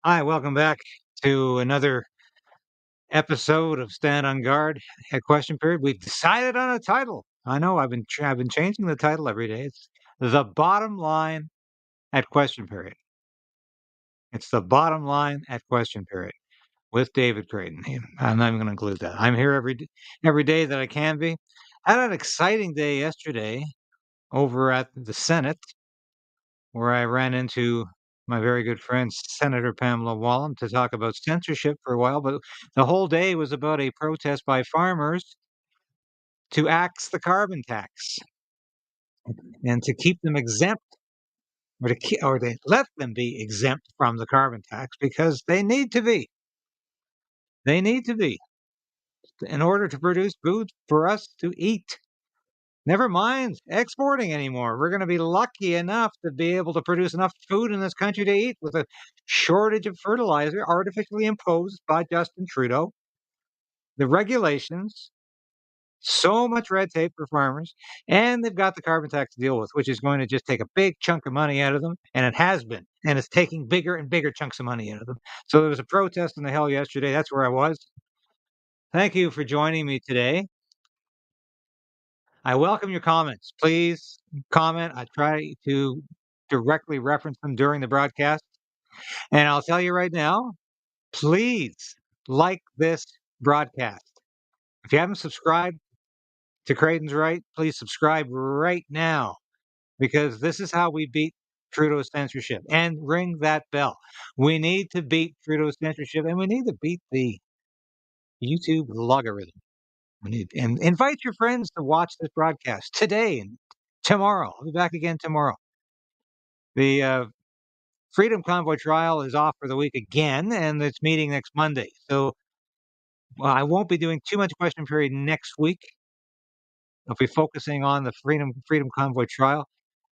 Hi, welcome back to another episode of Stand on Guard at Question Period. We've decided on a title. I know I've been changing the title every day. It's the bottom line at Question Period. It's the bottom line at Question Period with David Creighton. I'm not even going to include that. I'm here every day that I can be. Had an exciting day yesterday over at the Senate where I ran into my very good friend, Senator Pamela Wallin, to talk about censorship for a while. But the whole day was about a protest by farmers to axe the carbon tax and to keep them exempt or to let them be exempt from the carbon tax because they need to be. They need to be in order to produce food for us to eat. Never mind exporting anymore. We're going to be lucky enough to be able to produce enough food in this country to eat with a shortage of fertilizer artificially imposed by Justin Trudeau. The regulations, so much red tape for farmers, and they've got the carbon tax to deal with, which is going to just take a big chunk of money out of them, and it has been, and it's taking bigger and bigger chunks of money out of them. So there was a protest in the Hill yesterday. That's where I was. Thank you for joining me today. I welcome your comments. Please comment. I try to directly reference them during the broadcast. And I'll tell you right now, please like this broadcast. If you haven't subscribed to Creighton's Right, please subscribe right now because this is how we beat Trudeau's censorship. And ring that bell. We need to beat Trudeau's censorship and we need to beat the YouTube logarithm. And invite your friends to watch this broadcast today and tomorrow. I'll be back again tomorrow. The Freedom Convoy trial is off for the week again, and it's meeting next Monday. So I won't be doing too much question period next week. I'll be focusing on the Freedom Convoy trial.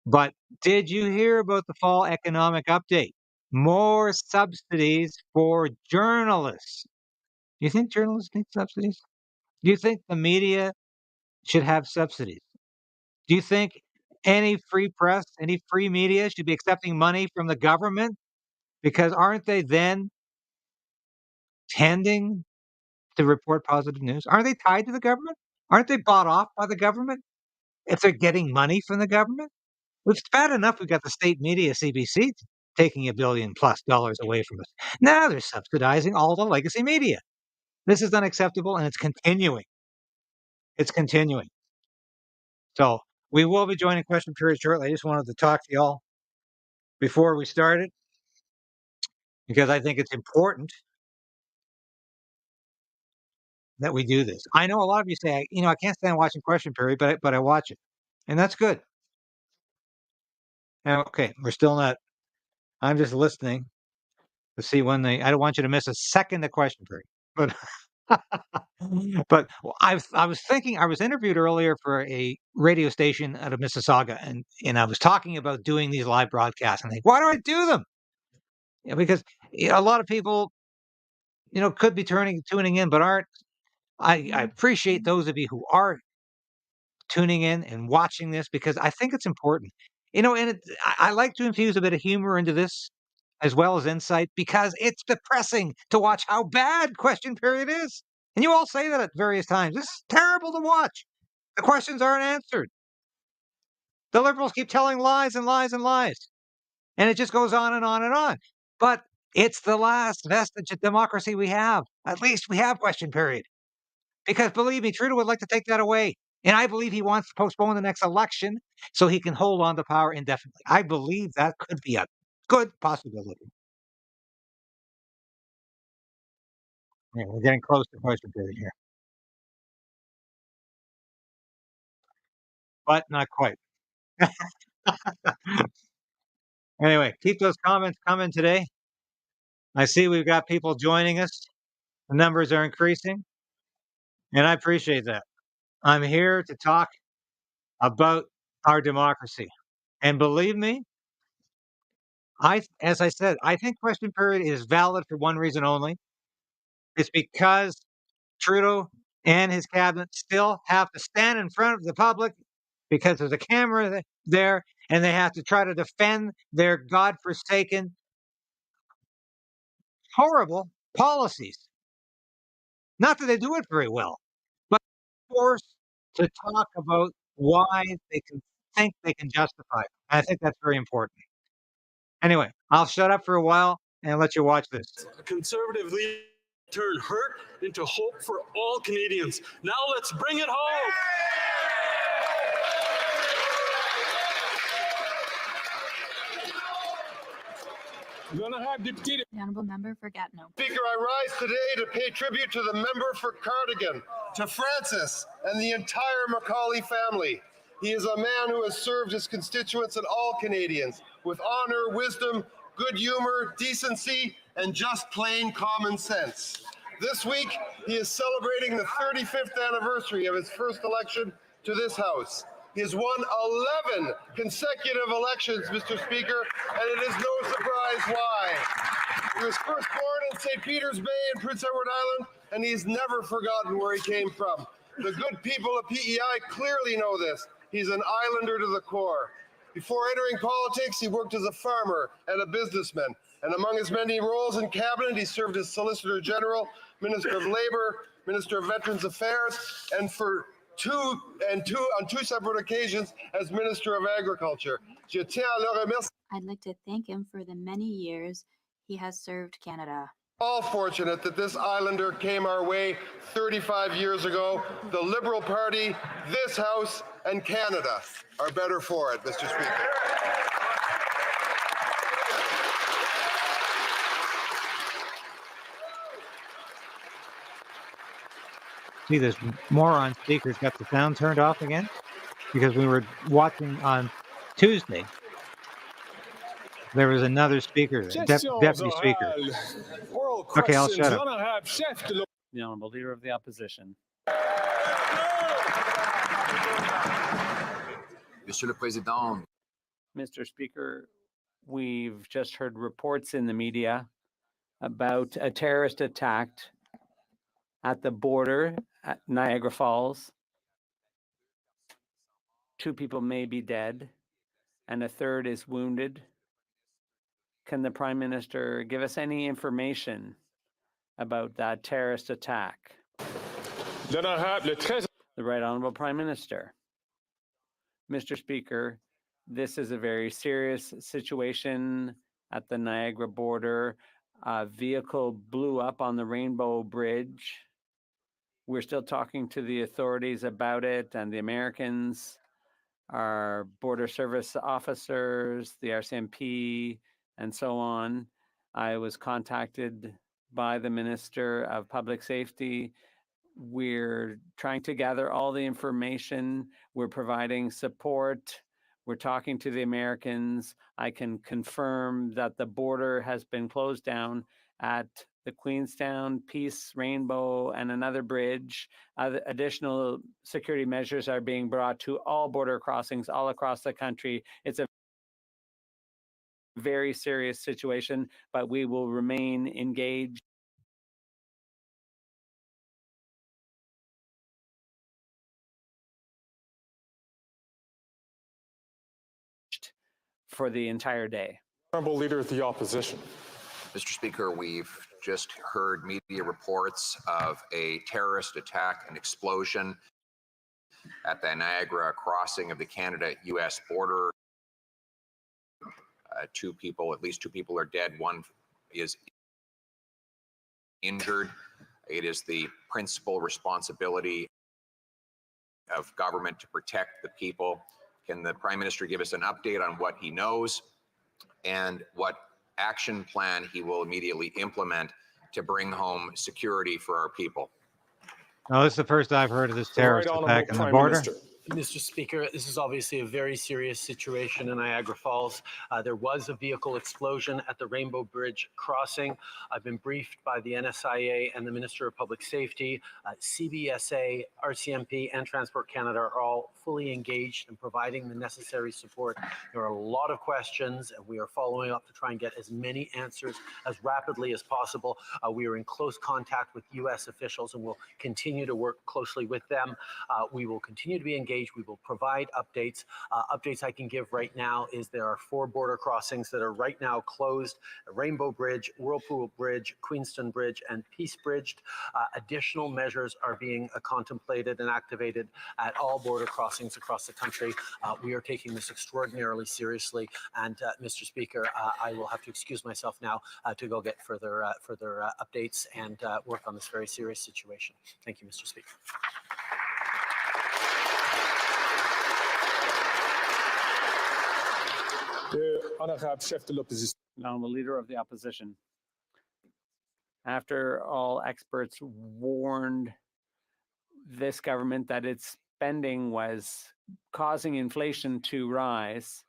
But did you hear about the fall economic update? More subsidies for journalists. Do you think journalists need subsidies? Do you think the media should have subsidies? Do you think any free press, any free media should be accepting money from the government? Because aren't they then tending to report positive news? Aren't they tied to the government? Aren't they bought off by the government if they're getting money from the government? It's bad enough we've got the state media, CBC, taking $1 billion+ away from us. Now they're subsidizing all the legacy media. This is unacceptable, and it's continuing. It's continuing. So we will be joining question period shortly. I just wanted to talk to y'all before we started because I think it's important that we do this. I know a lot of you say, I can't stand watching question period, but I watch it, and that's good. Okay, we're still not. I'm just listening to see when they. I don't want you to miss a second of question period, but I was thinking. I was interviewed earlier for a radio station out of Mississauga, and I was talking about doing these live broadcasts, and why do I do them? Because a lot of people, could be tuning in, but aren't. I appreciate those of you who are tuning in and watching this because I think it's important. And I like to infuse a bit of humor into this as well as insight because it's depressing to watch how bad question period is. And you all say that at various times. This is terrible to watch. The questions aren't answered. The liberals keep telling lies and lies and lies. And it just goes on and on and on. But it's the last vestige of democracy we have. At least we have question period. Because believe me, Trudeau would like to take that away. And I believe he wants to postpone the next election so he can hold on to power indefinitely. I believe that could be a good possibility. Yeah, we're getting close to question period here, but not quite. Anyway, keep those comments coming today. I see we've got people joining us. The numbers are increasing, and I appreciate that. I'm here to talk about our democracy. And believe me, as I said, I think question period is valid for one reason only. It's because Trudeau and his cabinet still have to stand in front of the public because there's a camera there, and they have to try to defend their godforsaken horrible policies. Not that they do it very well, but forced to talk about why they can think they can justify it. I think that's very important. Anyway, I'll shut up for a while and let you watch this. Conservative leader turn hurt into hope for all Canadians. Now let's bring it home. The honourable member for Gatineau. Speaker, I rise today to pay tribute to the member for Cardigan, to Francis and the entire Macaulay family. He is a man who has served his constituents and all Canadians with honor, wisdom, good humor, decency, and just plain common sense. This week, he is celebrating the 35th anniversary of his first election to this House. He has won 11 consecutive elections, Mr. Speaker, and it is no surprise why. He was first born in St. Peter's Bay in Prince Edward Island, and he's never forgotten where he came from. The good people of PEI clearly know this. He's an islander to the core. Before entering politics, he worked as a farmer and a businessman. And among his many roles in cabinet, he served as Solicitor General, Minister of Labour, Minister of Veterans Affairs, and on two separate occasions as Minister of Agriculture. I'd like to thank him for the many years he has served Canada. All fortunate that this islander came our way 35 years ago. The Liberal Party, this House, and Canada are better for it, Mr. Speaker. See, this moron speaker's got the sound turned off again because we were watching on Tuesday. There was another speaker, deputy speaker. Okay, I'll shut up. The Honourable Leader of the Opposition. Monsieur le Président. Mr. Speaker, we've just heard reports in the media about a terrorist attack at the border at Niagara Falls. 2 people may be dead and a third is wounded. Can the Prime Minister give us any information about that terrorist attack? The Right Honourable Prime Minister. Mr. Speaker, this is a very serious situation at the Niagara border. A vehicle blew up on the Rainbow Bridge. We're still talking to the authorities about it, and the Americans, our border service officers, the RCMP, and so on. I was contacted by the Minister of Public Safety. We're trying to gather all the information. We're providing support. We're talking to the Americans. I can confirm that the border has been closed down at the Queenstown, Peace, Rainbow, and another bridge. Additional security measures are being brought to all border crossings all across the country. It's a very serious situation, but we will remain engaged for the entire day. Honourable Leader of the Opposition. Mr. Speaker, we've just heard media reports of a terrorist attack and explosion at the Niagara crossing of the Canada-US border. At least two people are dead. One is injured. It is the principal responsibility of government to protect the people. Can the Prime Minister give us an update on what he knows and what action plan he will immediately implement to bring home security for our people? No, this is the first I've heard of this terrorist attack on the border. Mr. Speaker, this is obviously a very serious situation in Niagara Falls. There was a vehicle explosion at the Rainbow Bridge crossing. I've been briefed by the NSIA and the Minister of Public Safety. CBSA, RCMP, and Transport Canada are all fully engaged in providing the necessary support. There are a lot of questions, and we are following up to try and get as many answers as rapidly as possible. We are in close contact with U.S. officials, and will continue to work closely with them. We will continue to be engaged engage. We will provide updates. Updates I can give right now is there are 4 border crossings that are right now closed: Rainbow Bridge, Whirlpool Bridge, Queenston Bridge, and Peace Bridge. Additional measures are being contemplated and activated at all border crossings across the country. We are taking this extraordinarily seriously. And Mr. Speaker, I will have to excuse myself now to go get further updates and work on this very serious situation. Thank you, Mr. Speaker. Now, the Leader of the Opposition. After all experts warned this government that its spending was causing inflation to rise,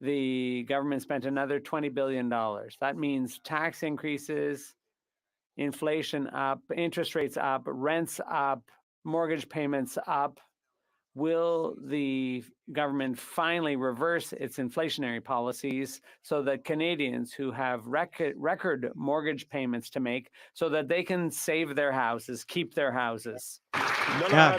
the government spent another $20 billion. That means tax increases, inflation up, interest rates up, rents up, mortgage payments up. Will the government finally reverse its inflationary policies so that Canadians who have record mortgage payments to make, so that they can save their houses, keep their houses? Yeah,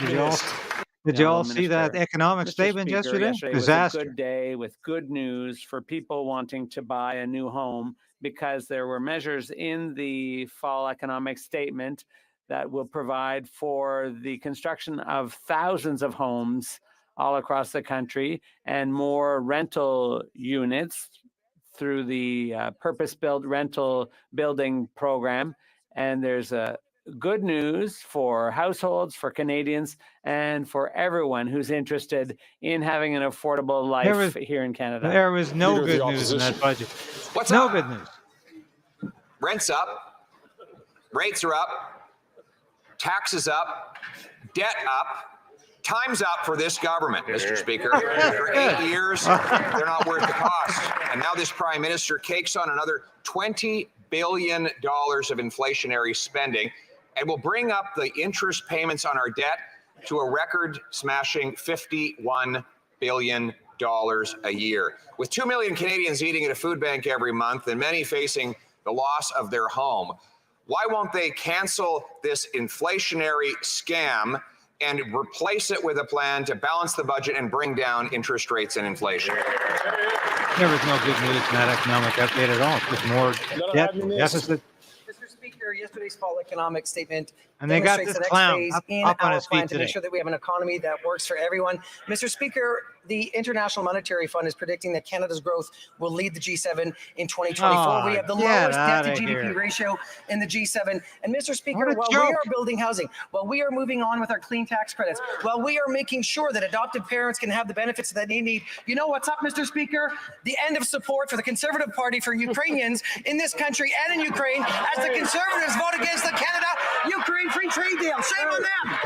did you all see that economic statement yesterday? Disaster. Was a good day with good news for people wanting to buy a new home, because there were measures in the fall economic statement that will provide for the construction of thousands of homes all across the country and more rental units through the purpose-built rental building program. And there's a good news for households, for Canadians, and for everyone who's interested in having an affordable life here in Canada. There was no good news in that budget. What's no up? good news. Rent's up, rates are up, taxes up, debt up, time's up for this government, Mr. Speaker. For 8 years, they're not worth the cost. And now this Prime Minister cakes on another $20 billion of inflationary spending and will bring up the interest payments on our debt to a record-smashing $51 billion a year. With 2 million Canadians eating at a food bank every month and many facing the loss of their home, why won't they cancel this inflationary scam and replace it with a plan to balance the budget and bring down interest rates and inflation? There was no good news in that economic update at all. Just more debt, deficit. Mr. Speaker, yesterday's fall economic statement And they got demonstrates this the next clown phase up in on our his plan feet to today. make sure that we have an economy that works for everyone. Mr. Speaker, the International Monetary Fund is predicting that Canada's growth will lead the G7 in 2024. Oh, we have the get lowest debt to outta GDP here. ratio in the G7. And Mr. Speaker, What a while joke. we are building housing, while we are moving on with our clean tax credits, while we are making sure that adopted parents can have the benefits that they need, you know what's up, Mr. Speaker? The end of support for the Conservative Party for Ukrainians in this country and in Ukraine, as the Conservatives vote against the Canada-Ukraine free trade deal. Shame on them.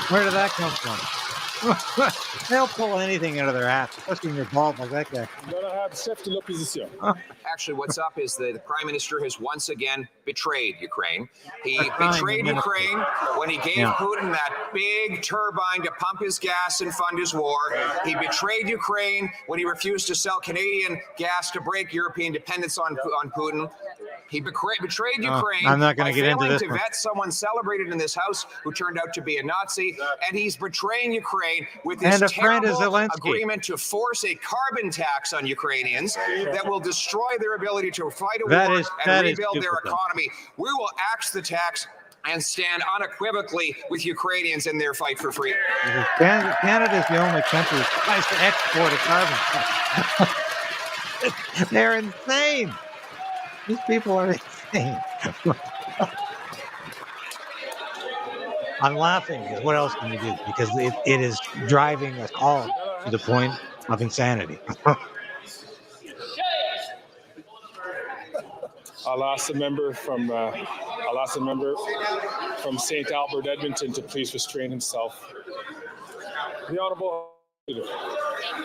Where did that come from? They'll pull anything out of their ass, especially when you're bald like that guy. Actually, what's up is the Prime Minister has once again betrayed Ukraine. He betrayed Ukraine when he gave Putin that big turbine to pump his gas and fund his war. He betrayed Ukraine when he refused to sell Canadian gas to break European dependence on Putin. He betrayed Ukraine I'm not gonna by get into failing this to one. vet someone celebrated in this House who turned out to be a Nazi, and he's betraying Ukraine with this And a friend of terrible Zelensky. agreement to force a carbon tax on Ukrainians that will destroy their ability to fight a That war is and rebuild stupid, their though. economy. We will axe the tax and stand unequivocally with Ukrainians in their fight for freedom. Canada is the only country that tries to export a carbon tax. They're insane. These people are insane. I'm laughing because what else can you do? Because it is driving us all to the point of insanity. I'll ask the member from St. Albert, Edmonton, to please restrain himself. The Honourable. Thank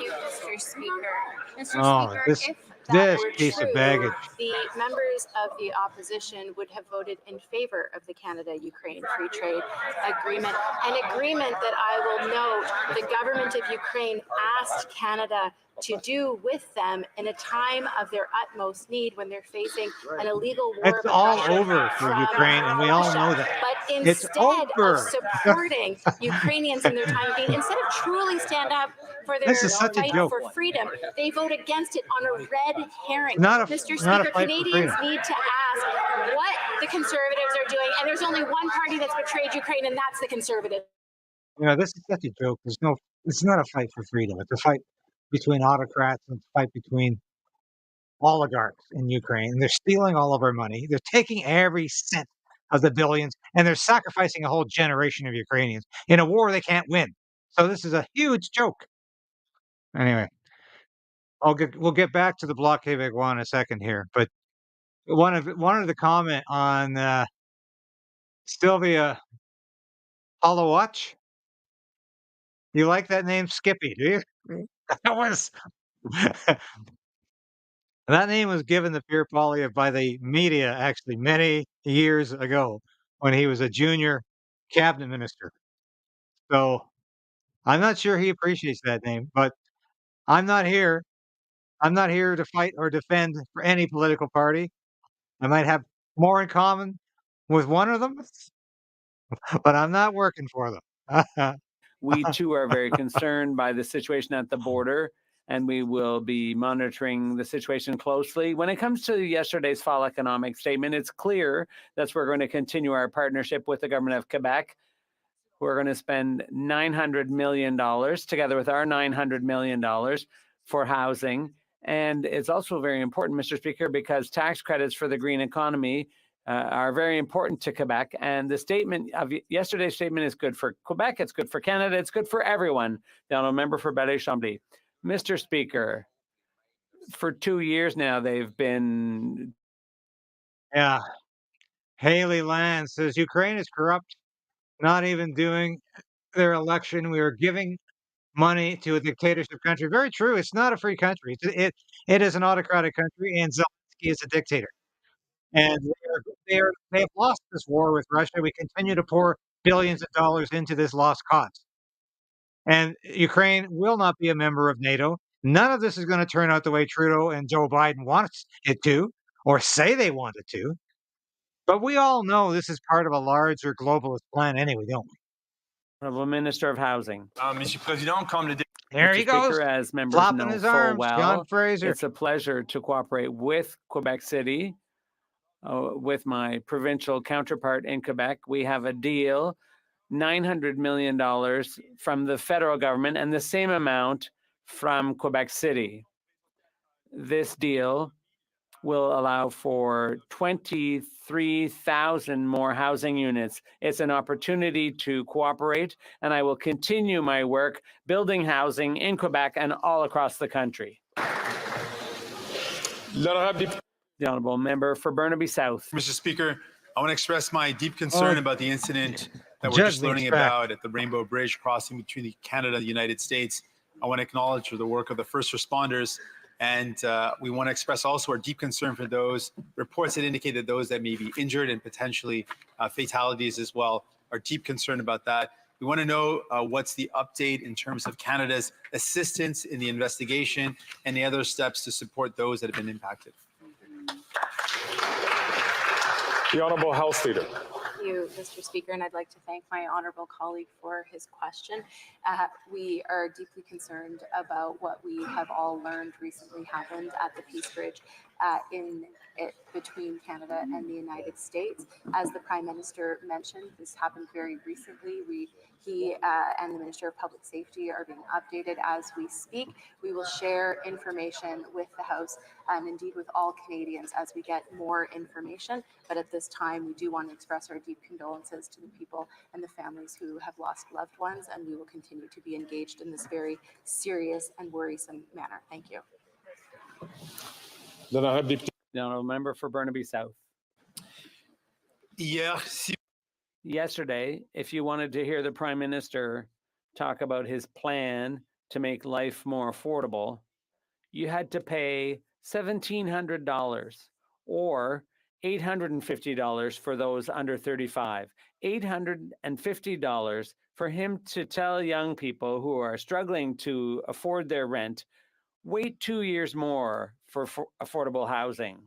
you, Mr. Speaker. Mr. Oh, Speaker, this- if that this were piece of true, baggage. the members of the opposition would have voted in favor of the Canada-Ukraine Free Trade Agreement, an agreement that I will note the government of Ukraine asked Canada to do with them in a time of their utmost need when they're facing an illegal war It's of all aggression over for from Ukraine, and we all Russia. know that. But It's instead of over. supporting Ukrainians in their time of need, instead of truly stand up for their This is such a fight joke. for freedom, they vote against it on a red herring. Not a Mr. not a Speaker, fight for Canadians freedom. need to ask what the Conservatives are doing, and there's only one party that's betrayed Ukraine, and that's the Conservatives. This is such a joke. It's not a fight for freedom. It's a fight between autocrats and a fight between oligarchs in Ukraine. And they're stealing all of our money. They're taking every cent of the billions, and they're sacrificing a whole generation of Ukrainians in a war they can't win. So this is a huge joke. Anyway, we'll get back to the Bloc Québécois in a second here, but one of the comment on Sylvia Hollowatch. You like that name, Skippy? Do you? That was that name was given to Pierre Poilievre by the media actually many years ago when he was a junior cabinet minister. So I'm not sure he appreciates that name, but I'm not here. I'm not here to fight or defend for any political party. I might have more in common with one of them, but I'm not working for them. We too are very concerned by the situation at the border, and we will be monitoring the situation closely. When it comes to yesterday's fall economic statement, it's clear that we're going to continue our partnership with the government of Quebec. We're going to spend $900 million together with our $900 million for housing. And it's also very important, Mr. Speaker, because tax credits for the green economy are very important to Quebec. And the statement of yesterday's statement is good for Quebec. It's good for Canada. It's good for everyone. The honourable member for Belleuil-Chambly. Mr. Speaker, for 2 years now, they've been. Yeah. Haley Land says Ukraine is corrupt, not even doing their election. We are giving money to a dictatorship country. Very true. It's not a free country. It is an autocratic country, and Zelensky is a dictator. And they have lost this war with Russia. We continue to pour billions of dollars into this lost cause. And Ukraine will not be a member of NATO. None of this is going to turn out the way Trudeau and Joe Biden want it to, or say they want it to. But we all know this is part of a larger globalist plan anyway, don't we? Honourable Minister of Housing. There Mr. he goes, Speaker, as members flopping know his full arms, well, John Fraser. it's a pleasure to cooperate with Quebec City, with my provincial counterpart in Quebec. We have a deal, $900 million from the federal government and the same amount from Quebec City. This deal will allow for 23,000 more housing units. It's an opportunity to cooperate, and I will continue my work building housing in Quebec and all across the country. The honourable member for Burnaby South. Mr. Speaker, I want to express my deep concern about the incident that we're just learning about at the Rainbow Bridge crossing between Canada and the United States. I want to acknowledge the work of the first responders. And we want to express also our deep concern for those reports that indicate that those that may be injured and potentially fatalities as well. Our deep concern about that. We want to know what's the update in terms of Canada's assistance in the investigation and the other steps to support those that have been impacted. The Honourable House Leader. Thank you, Mr. Speaker, and I'd like to thank my honourable colleague for his question. We are deeply concerned about what we have all learned recently happened at the Peace Bridge between Canada and the United States. As the Prime Minister mentioned, this happened very recently. He and the Minister of Public Safety are being updated as we speak. We will share information with the House and indeed with all Canadians as we get more information. But at this time, we do want to express our deep condolences to the people and the families who have lost loved ones, and we will continue to be engaged in this very serious and worrisome manner. Thank you. The honourable member for Burnaby South. Yesterday, if you wanted to hear the Prime Minister talk about his plan to make life more affordable, you had to pay $1,700 or $850 for those under 35. $850 for him to tell young people who are struggling to afford their rent wait 2 years more for affordable housing?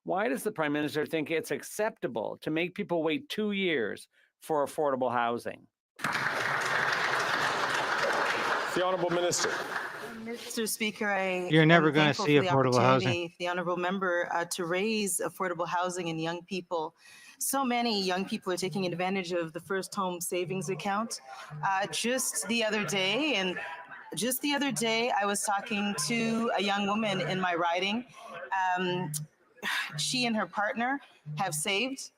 Why does the Prime Minister think it's acceptable to make people wait 2 years for affordable housing? The Honourable Minister. Mr. Speaker, You're never am going to thankful see for the affordable housing. opportunity, the honourable member, to raise affordable housing in young people. So many young people are taking advantage of the first home savings account. Just the other day, I was talking to a young woman in my riding. She and her partner have saved,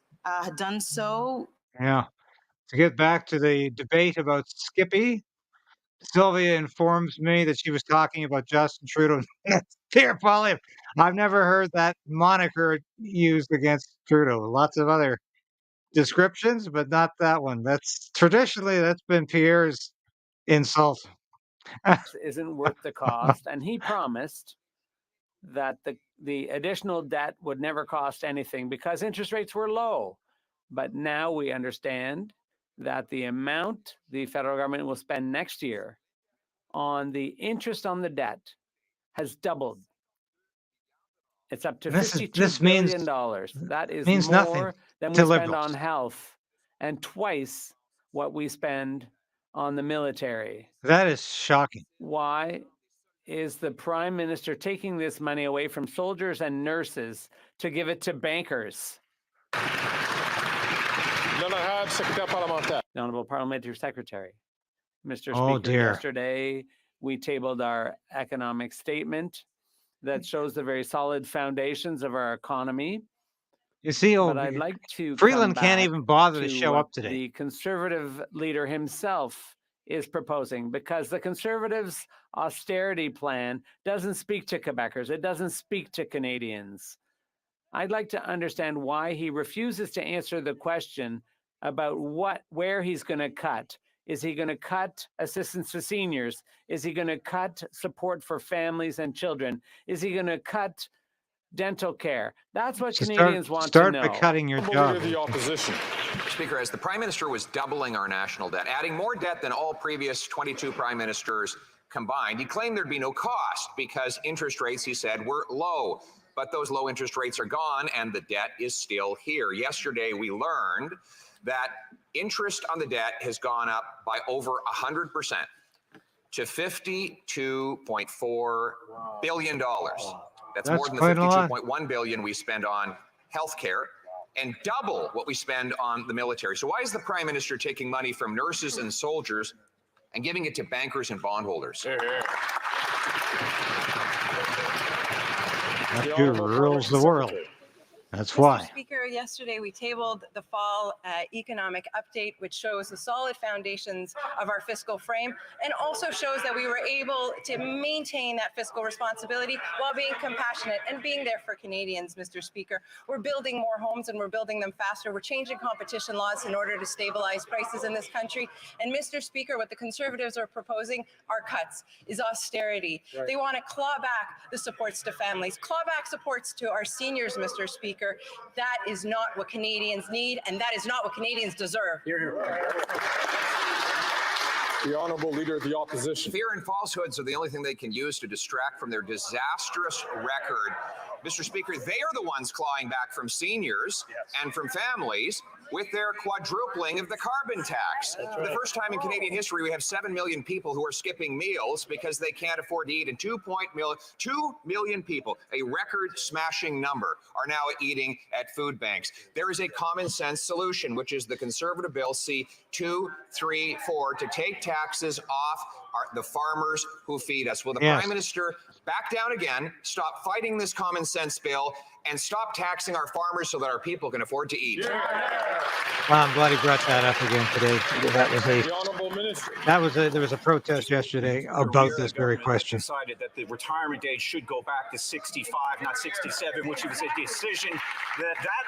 done so. Yeah. To get back to the debate about Skippy, Sylvia informs me that she was talking about Justin Trudeau. Dear Pauline, I've never heard that moniker used against Trudeau. Lots of other descriptions, but not that one. That's been Pierre's insult. Isn't worth the cost. And he promised that the additional debt would never cost anything because interest rates were low. But now we understand that the amount the federal government will spend next year on the interest on the debt has doubled. It's up to $52 billion. That is means more nothing than we to spend liberals. on health and twice what we spend on the military. That is shocking. Why is the Prime Minister taking this money away from soldiers and nurses to give it to bankers? The Honourable Parliamentary Secretary. Mr. Speaker, yesterday we tabled our economic statement that shows the very solid foundations of our economy. You see, but I'd like to Freeland can't even bother to show up today. The Conservative leader himself is proposing, because the Conservatives' austerity plan doesn't speak to Quebecers. It doesn't speak to Canadians. I'd like to understand why he refuses to answer the question about where he's going to cut. Is he going to cut assistance to seniors? Is he going to cut support for families and children? Is he going to cut dental care? That's what Canadians want to know. Start by cutting your job. The opposition. Speaker, as the Prime Minister was doubling our national debt, adding more debt than all previous 22 Prime Ministers combined, he claimed there'd be no cost because interest rates, he said, were low. But those low interest rates are gone and the debt is still here. Yesterday, we learned that interest on the debt has gone up by over 100% to $52.4 billion. That's more than the $52.1 billion we spend on healthcare and double what we spend on the military. So why is the Prime Minister taking money from nurses and soldiers and giving it to bankers and bondholders? That rules the world. That's why. Mr. Speaker, yesterday we tabled the fall economic update, which shows the solid foundations of our fiscal frame and also shows that we were able to maintain that fiscal responsibility while being compassionate and being there for Canadians, Mr. Speaker. We're building more homes and we're building them faster. We're changing competition laws in order to stabilize prices in this country. And Mr. Speaker, what the Conservatives are proposing are cuts, is austerity. Right. They want to claw back the supports to families, claw back supports to our seniors, Mr. Speaker. That is not what Canadians need, and that is not what Canadians deserve. Hear, hear. The Honourable Leader of the Opposition. Fear and falsehoods are the only thing they can use to distract from their disastrous record. Mr. Speaker, they are the ones clawing back from seniors and from families with their quadrupling of the carbon tax. For the first time in Canadian history, we have 7 million people who are skipping meals because they can't afford to eat, and 2 million people, a record-smashing number, are now eating at food banks. There is a common-sense solution, which is the Conservative Bill C-234 to take taxes off the farmers who feed us. Will the Prime Minister back down again, stop fighting this common sense bill, and stop taxing our farmers so that our people can afford to eat? Well, I'm glad he brought that up again today. There was a protest yesterday about this very question. Decided that the retirement age should go back to 65, not 67, which was a decision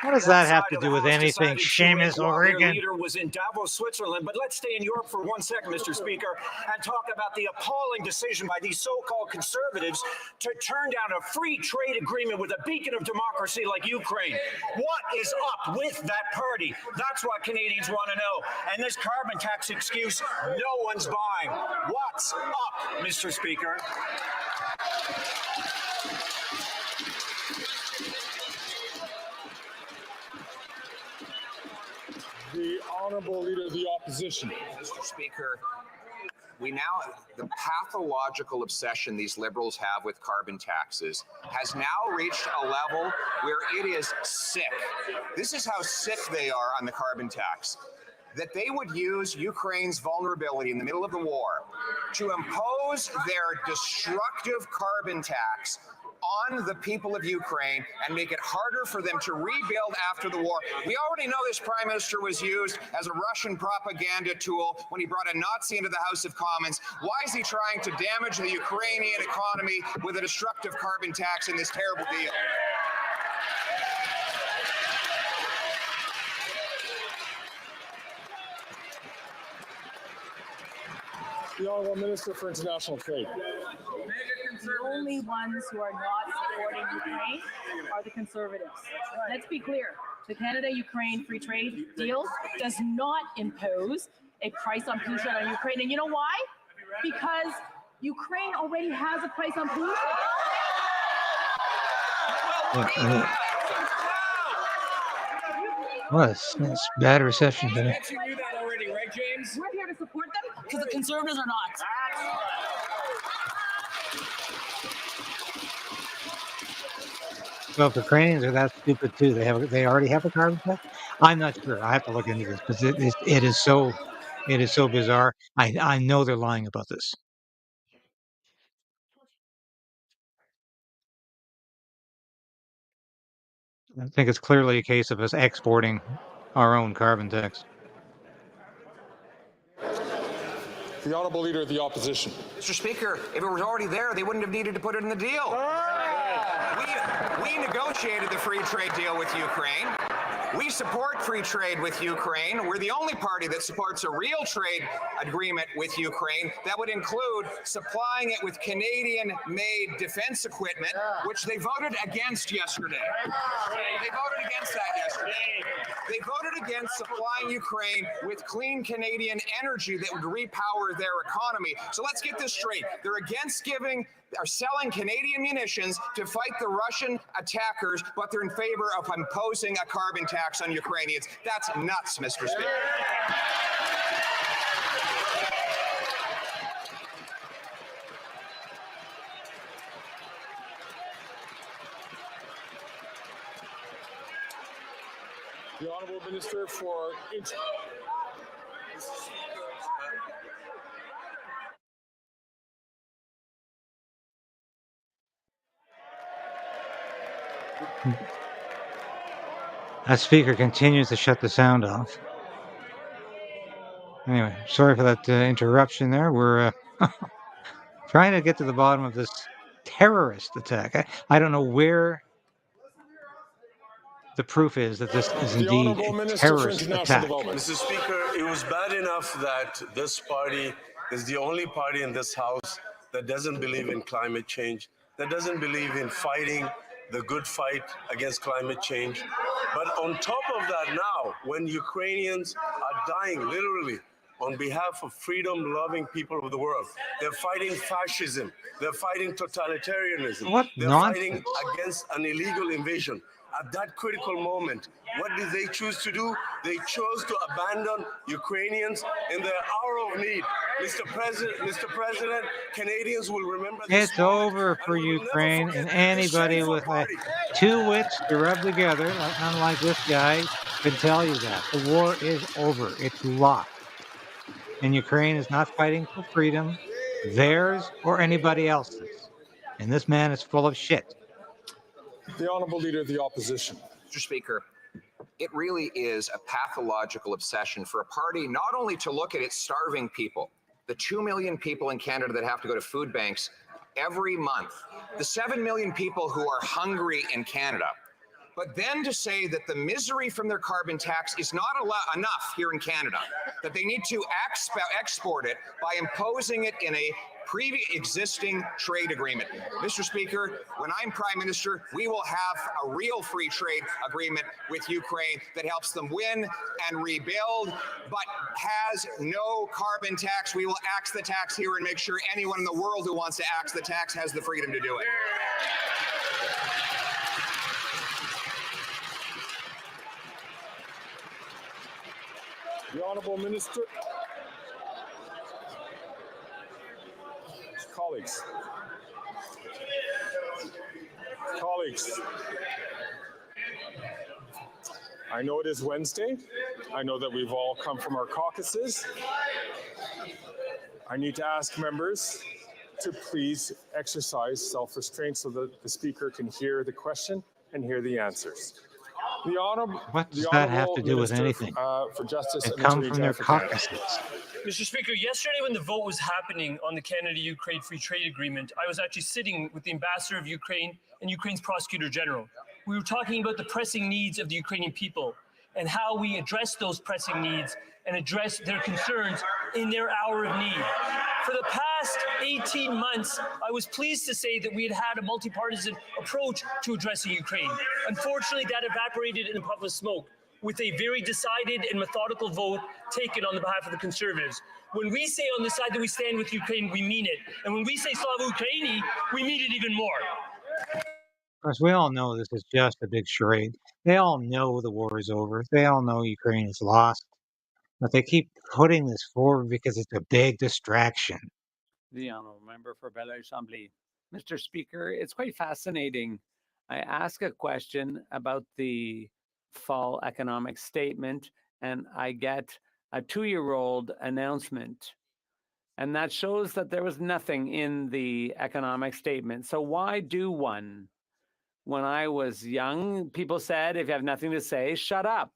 What does that have to do with anything? Seamus O'Regan. Leader was in Davos, Switzerland, but let's stay in Europe for 1 second, Mr. Speaker, and talk about the appalling decision by these so-called conservatives to turn down a free trade agreement with a beacon of democracy like Ukraine? What is up with that party? That's what Canadians want to know. And this carbon tax excuse, no one's buying. What's up, Mr. Speaker? The Honourable Leader of the Opposition. Mr. Speaker, the pathological obsession these Liberals have with carbon taxes has now reached a level where it is sick. This is how sick they are on the carbon tax, that they would use Ukraine's vulnerability in the middle of the war to impose their destructive carbon tax on the people of Ukraine and make it harder for them to rebuild after the war. We already know this Prime Minister was used as a Russian propaganda tool when he brought a Nazi into the House of Commons. Why is he trying to damage the Ukrainian economy with a destructive carbon tax in this terrible deal? The Honourable Minister for International Trade. The only ones who are not supporting Ukraine are the Conservatives. Let's be clear. The Canada-Ukraine free trade deal does not impose a price on pollution on Ukraine. And you know why? Because Ukraine already has a price on pollution. What a bad reception today. You knew that already, right, James? We're here to support them because the Conservatives are not. Well, if Ukrainians are that stupid too, they already have a carbon tax. I'm not sure. I have to look into this because it is so bizarre. I know they're lying about this. I think it's clearly a case of us exporting our own carbon tax. The Honourable Leader of the Opposition. Mr. Speaker, if it was already there, they wouldn't have needed to put it in the deal. We negotiated the free trade deal with Ukraine. We support free trade with Ukraine. We're the only party that supports a real trade agreement with Ukraine that would include supplying it with Canadian-made defense equipment, which they voted against yesterday. They voted against that yesterday. They voted against supplying Ukraine with clean Canadian energy that would repower their economy. So let's get this straight. They're against selling Canadian munitions to fight the Russian attackers, but they're in favor of imposing a carbon tax on Ukrainians. That's nuts, Mr. Speaker. The Honourable Minister for That speaker continues to shut the sound off. Anyway, sorry for that interruption there. We're trying to get to the bottom of this terrorist attack. I don't know where the proof is that this is indeed a terrorist attack. Mr. Speaker, it was bad enough that this party is the only party in this House that doesn't believe in climate change, that doesn't believe in fighting the good fight against climate change. But on top of that now, when Ukrainians are dying literally on behalf of freedom-loving people of the world, they're fighting fascism, they're fighting totalitarianism, they're fighting against an illegal invasion. At that critical moment, what did they choose to do? They chose to abandon Ukrainians in their hour of need. Mr. President, Canadians will remember this. It's over for Ukraine, and anybody with two wits to rub together, unlike this guy, can tell you that. The war is over. It's lost. And Ukraine is not fighting for freedom, theirs or anybody else's. And this man is full of shit. The Honourable Leader of the Opposition. Mr. Speaker, it really is a pathological obsession for a party not only to look at its starving people, the 2 million people in Canada that have to go to food banks every month, the 7 million people who are hungry in Canada, but then to say that the misery from their carbon tax is not enough here in Canada, that they need to export it by imposing it in a pre-existing trade agreement. Mr. Speaker, when I'm Prime Minister, we will have a real free trade agreement with Ukraine that helps them win and rebuild, but has no carbon tax. We will axe the tax here and make sure anyone in the world who wants to axe the tax has the freedom to do it. The Honourable Minister. Colleagues. I know it is Wednesday. I know that we've all come from our caucuses. I need to ask members to please exercise self-restraint so that the Speaker can hear the question and hear the answers. What does that have to do with anything? For Justice They and come Attorney from their General for Canada. caucuses. Mr. Speaker, yesterday when the vote was happening on the Canada-Ukraine Free Trade Agreement, I was actually sitting with the Ambassador of Ukraine and Ukraine's Prosecutor General. We were talking about the pressing needs of the Ukrainian people and how we address those pressing needs and address their concerns in their hour of need. For the past 18 months, I was pleased to say that we had had a multi-partisan approach to addressing Ukraine. Unfortunately, that evaporated in a puff of smoke, with a very decided and methodical vote taken on the behalf of the Conservatives. When we say on this side that we stand with Ukraine, we mean it. And when we say Slava Ukraini, we mean it even more. Of course, we all know this is just a big charade. They all know the war is over. They all know Ukraine is lost. But they keep putting this forward because it's a big distraction. The Honourable Member for Belleuil-Chambly. Mr. Speaker, it's quite fascinating. I ask a question about the fall economic statement, and I get a 2-year-old announcement. And that shows that there was nothing in the economic statement. So why do one? When I was young, people said, if you have nothing to say, shut up.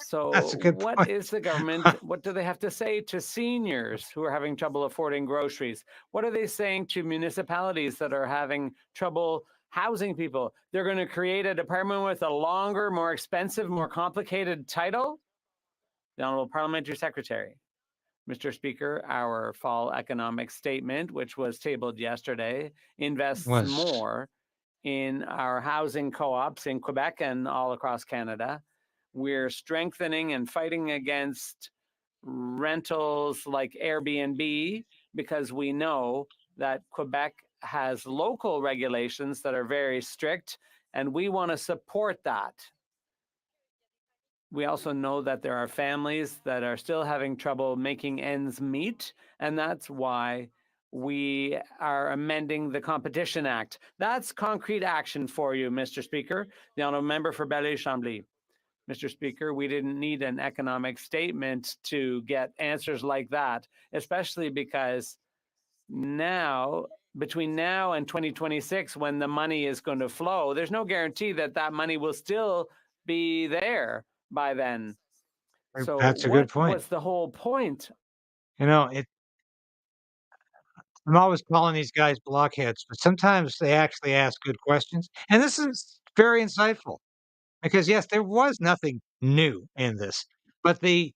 So That's a good what point. is the government, what do they have to say to seniors who are having trouble affording groceries? What are they saying to municipalities that are having trouble housing people? They're going to create a department with a longer, more expensive, more complicated title? The Honourable Parliamentary Secretary. Mr. Speaker, our fall economic statement, which was tabled yesterday, invests more in our housing co-ops in Quebec and all across Canada. We're strengthening and fighting against rentals like Airbnb because we know that Quebec has local regulations that are very strict, and we want to support that. We also know that there are families that are still having trouble making ends meet, and that's why we are amending the Competition Act. That's concrete action for you, Mr. Speaker. The Honourable Member for Belleuil-Chambly. Mr. Speaker, we didn't need an economic statement to get answers like that, especially because now, between now and 2026, when the money is going to flow, there's no guarantee that that money will still be there by then. So That's a good point. what's the whole point? You know, I'm always calling these guys blockheads, but sometimes they actually ask good questions. And this is very insightful because, yes, there was nothing new in this, but the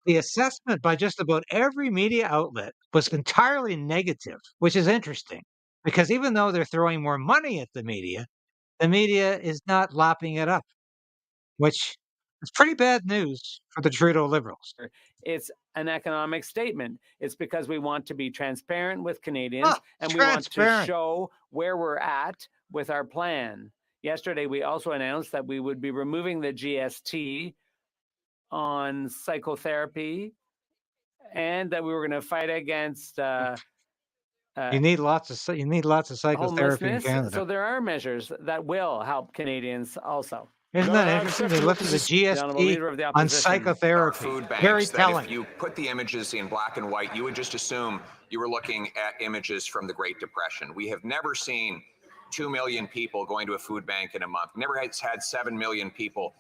assessment by just about every media outlet was entirely negative, which is interesting because even though they're throwing more money at the media is not lapping it up, which is pretty bad news for the Trudeau Liberals. It's an economic statement. It's because we want to be transparent with Canadians and we want to show where we're at with our plan. Yesterday, we also announced that we would be removing the GST on psychotherapy and that we were going to fight against you need lots of psychotherapy in Canada. So there are measures that will help Canadians also. Isn't that interesting? They lifted the GST on psychotherapy. Food banks Very that telling. if you put the images in black and white, you would just assume you were looking at images from the Great Depression. We have never seen 2 million people going to a food bank in a month. Never has had 7 million people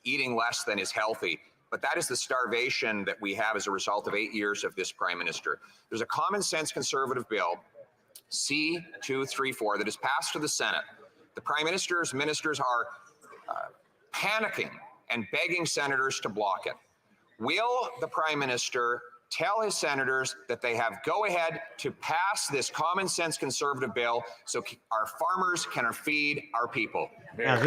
eating less than is healthy. But that is the starvation that we have as a result of 8 years of this Prime Minister. There's a common sense Conservative bill, C-234, that is passed to the Senate The Prime Minister's ministers are panicking and begging senators to block it. Will the Prime Minister tell his senators that they have go-ahead to pass this common-sense conservative bill so our farmers can feed our people? Now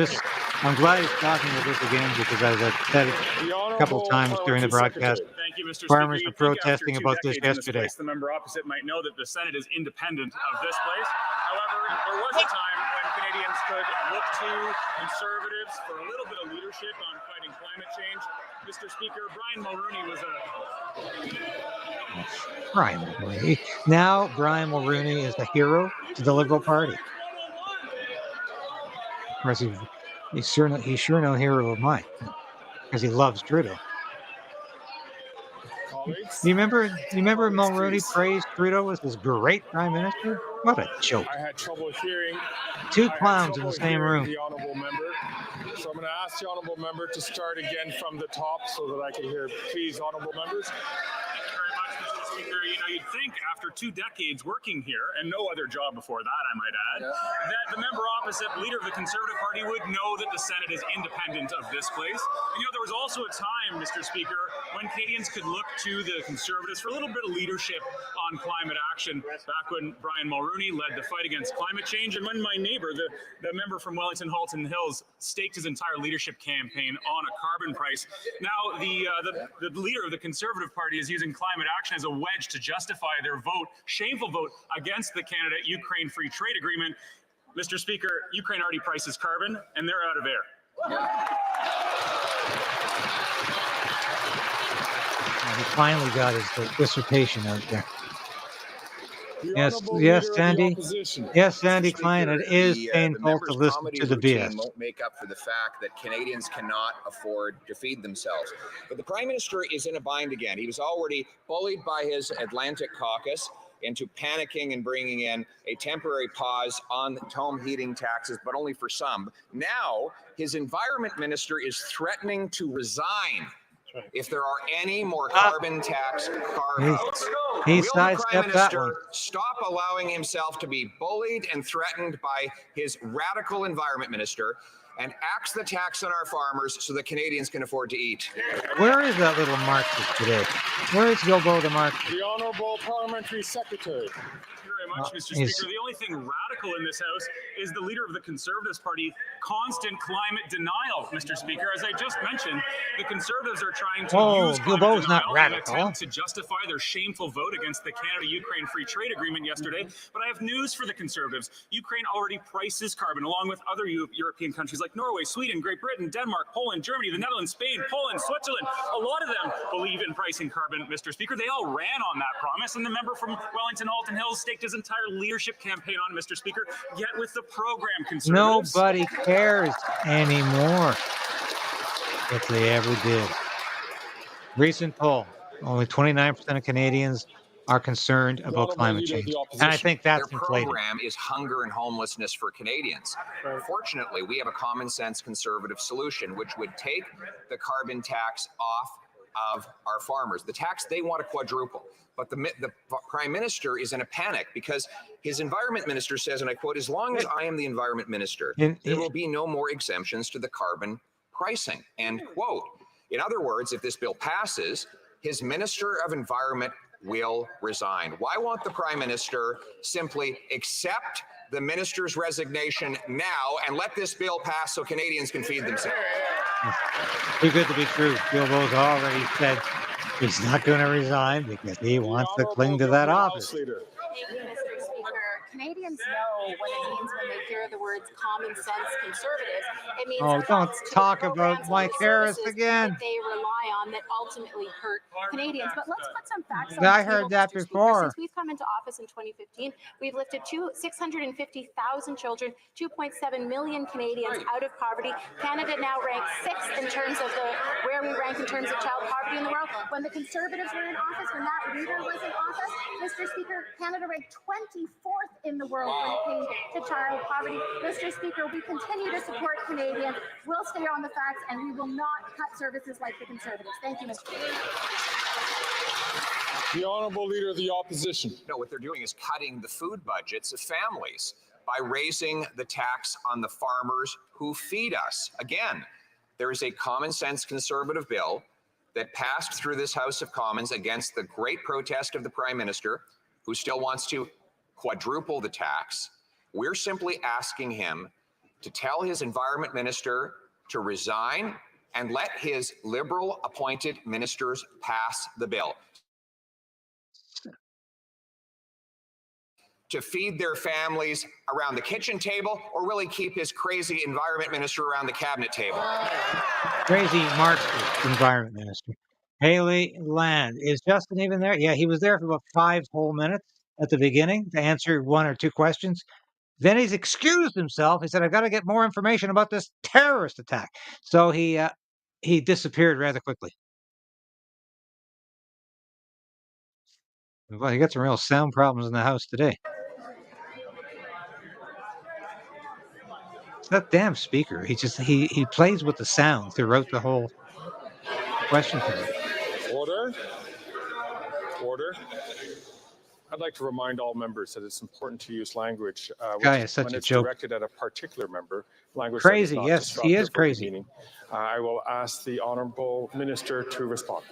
I'm glad he's talking about this again, because as I've said it a couple of times during the broadcast, Thank you, Mr. farmers Speaker. are You'd think after protesting 2 about this decades in yesterday. place, the member opposite might know that the Senate is independent of this place. However, there was a time when Canadians could look to Conservatives for a little bit of leadership on fighting climate change. Mr. Speaker, Brian Mulroney was Brian Mulroney. Now Brian Mulroney is a hero to the Liberal Party. Of course, he's sure no hero of mine, because he loves Trudeau. You remember Mulroney praised Trudeau as his great prime minister? What a joke. I had trouble hearing. Two clowns in the same room. The honourable member. So I'm going to ask the honourable member to start again from the top so that I can hear. Please, honourable members. Speaker, you'd think after 2 decades working here, and no other job before that, I might add, that the member opposite, leader of the Conservative Party, would know that the Senate is independent of this place. And, there was also a time, Mr. Speaker, when Canadians could look to the Conservatives for a little bit of leadership on climate action, back when Brian Mulroney led the fight against climate change, and when my neighbor, the member from Wellington Halton Hills, staked his entire leadership campaign on a carbon price. Now, the leader of the Conservative Party is using climate action as a wedge to justify their shameful vote against the Canada-Ukraine Free Trade Agreement. Mr. Speaker, Ukraine already prices carbon, and they're out of air. He finally got his dissertation out there. Yes, Sandy. Yes, Sandy Klein. It is painful to listen to the BS. Won't make up for the fact that Canadians cannot afford to feed themselves. But the Prime Minister is in a bind again. He was already bullied by his Atlantic caucus into panicking and bringing in a temporary pause on home heating taxes, but only for some. Now, his Environment Minister is threatening to resign if there are any more carbon tax carve-outs. He Will the Prime sidestepped that one. Minister stop allowing himself to be bullied and threatened by his radical Environment Minister and axe the tax on our farmers so that Canadians can afford to eat? Where is that little Marxist today? Where is Gilbo the Marxist? The Honourable Parliamentary Secretary. Very much, Mr. Speaker. The only thing radical in this House is the leader of the Conservatives Party constant climate denial, Mr. Speaker. As I just mentioned, the Conservatives are trying to use climate denial in an attempt to justify their shameful vote against the Canada-Ukraine Free Trade Agreement yesterday. But I have news for the Conservatives. Ukraine already prices carbon, along with other European countries like Norway, Sweden, Great Britain, Denmark, Poland, Germany, the Netherlands, Spain, Poland, Switzerland. A lot of them believe in pricing carbon, Mr. Speaker. They all ran on that promise, and the member from Wellington Halton Hills staked his entire leadership campaign on, Mr. Speaker. Yet with the program, Conservatives... Nobody cares anymore if they ever did. Recent poll, only 29% of Canadians are concerned about climate change. And I think that's Their inflated. program is hunger and homelessness for Canadians. Fortunately, we have a common sense conservative solution, which would take the carbon tax off of our farmers. The tax they want to quadruple. But the Prime Minister is in a panic because his Environment Minister says, and I quote, "As long as I am the Environment Minister, there will be no more exemptions to the carbon pricing," end quote. In other words, if this bill passes, his Minister of Environment will resign. Why won't the Prime Minister simply accept the minister's resignation now and let this bill pass so Canadians can feed themselves? Too good to be true. Gilbo's already said he's not going to resign because he wants to cling to that office. Thank you, Mr. Speaker. Canadians know what it means when they hear the words common sense conservatives. It means Oh, don't talk about Mike Harris again. that they rely on that ultimately hurt Canadians. But let's put some facts on I the heard table, that Mr. Speaker. before. Since we've come into office in 2015, we've lifted 650,000 children, 2.7 million Canadians out of poverty. Canada now ranks 6th in terms of where we rank in terms of child poverty in the world. When the Conservatives were in office, when that leader was in office, Mr. Speaker, Canada ranked 24th in the world when it came to child poverty. Mr. Speaker, we continue to support Canadians. We'll stay on the facts, and we will not cut services like the Conservatives. Thank you, Mr. Speaker. The Honourable Leader of the Opposition. No, what they're doing is cutting the food budgets of families by raising the tax on the farmers who feed us. Again, there is a common sense conservative bill that passed through this House of Commons against the great protest of the Prime Minister, who still wants to quadruple the tax. We're simply asking him to tell his environment minister to resign and let his Liberal appointed ministers pass the bill to feed their families around the kitchen table, or will he keep his crazy environment minister around the cabinet table? Crazy Marxist environment minister. Haley Land. Is Justin even there? Yeah, he was there for about 5 whole minutes at the beginning to answer 1 or 2 questions. Then he's excused himself. He said, "I've got to get more information about this terrorist attack." So he disappeared rather quickly. Well, he got some real sound problems in the house today. It's that damn speaker. He plays with the sound throughout the whole question period. Order. Order. I'd like to remind all members that it's important to use language Guy is such when a it's joke. directed at a particular member. Language Crazy, that is not yes, he is disruptive of the crazy. meeting. I will ask the Honourable Minister to respond.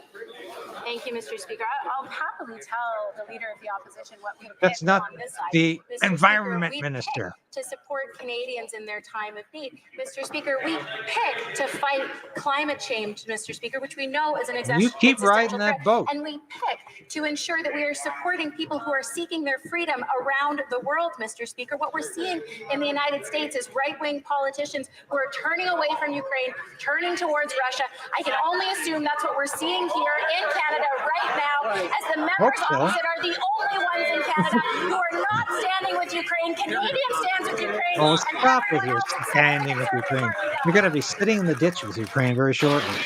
Thank you, Mr. Speaker. I'll happily tell the Leader of the Opposition what we That's picked not on this side. the Mr. environment Speaker, we minister. picked to support Canadians in their time of need. Mr. Speaker, we picked to fight climate change, Mr. Speaker, which we know is an You keep riding existential that threat. boat. And we picked to ensure that we are supporting people who are seeking their freedom around the world, Mr. Speaker. What we're seeing in the United States is right-wing politicians who are turning away from Ukraine, turning towards Russia. I can only assume that's what we're seeing here in Canada right now, as the members so. opposite are the only ones in Canada who are not standing with Ukraine. Canadian stands with Ukraine. Oh, and stop with everyone your else except standing with Ukraine. You're going to be sitting in the ditch with Ukraine very shortly.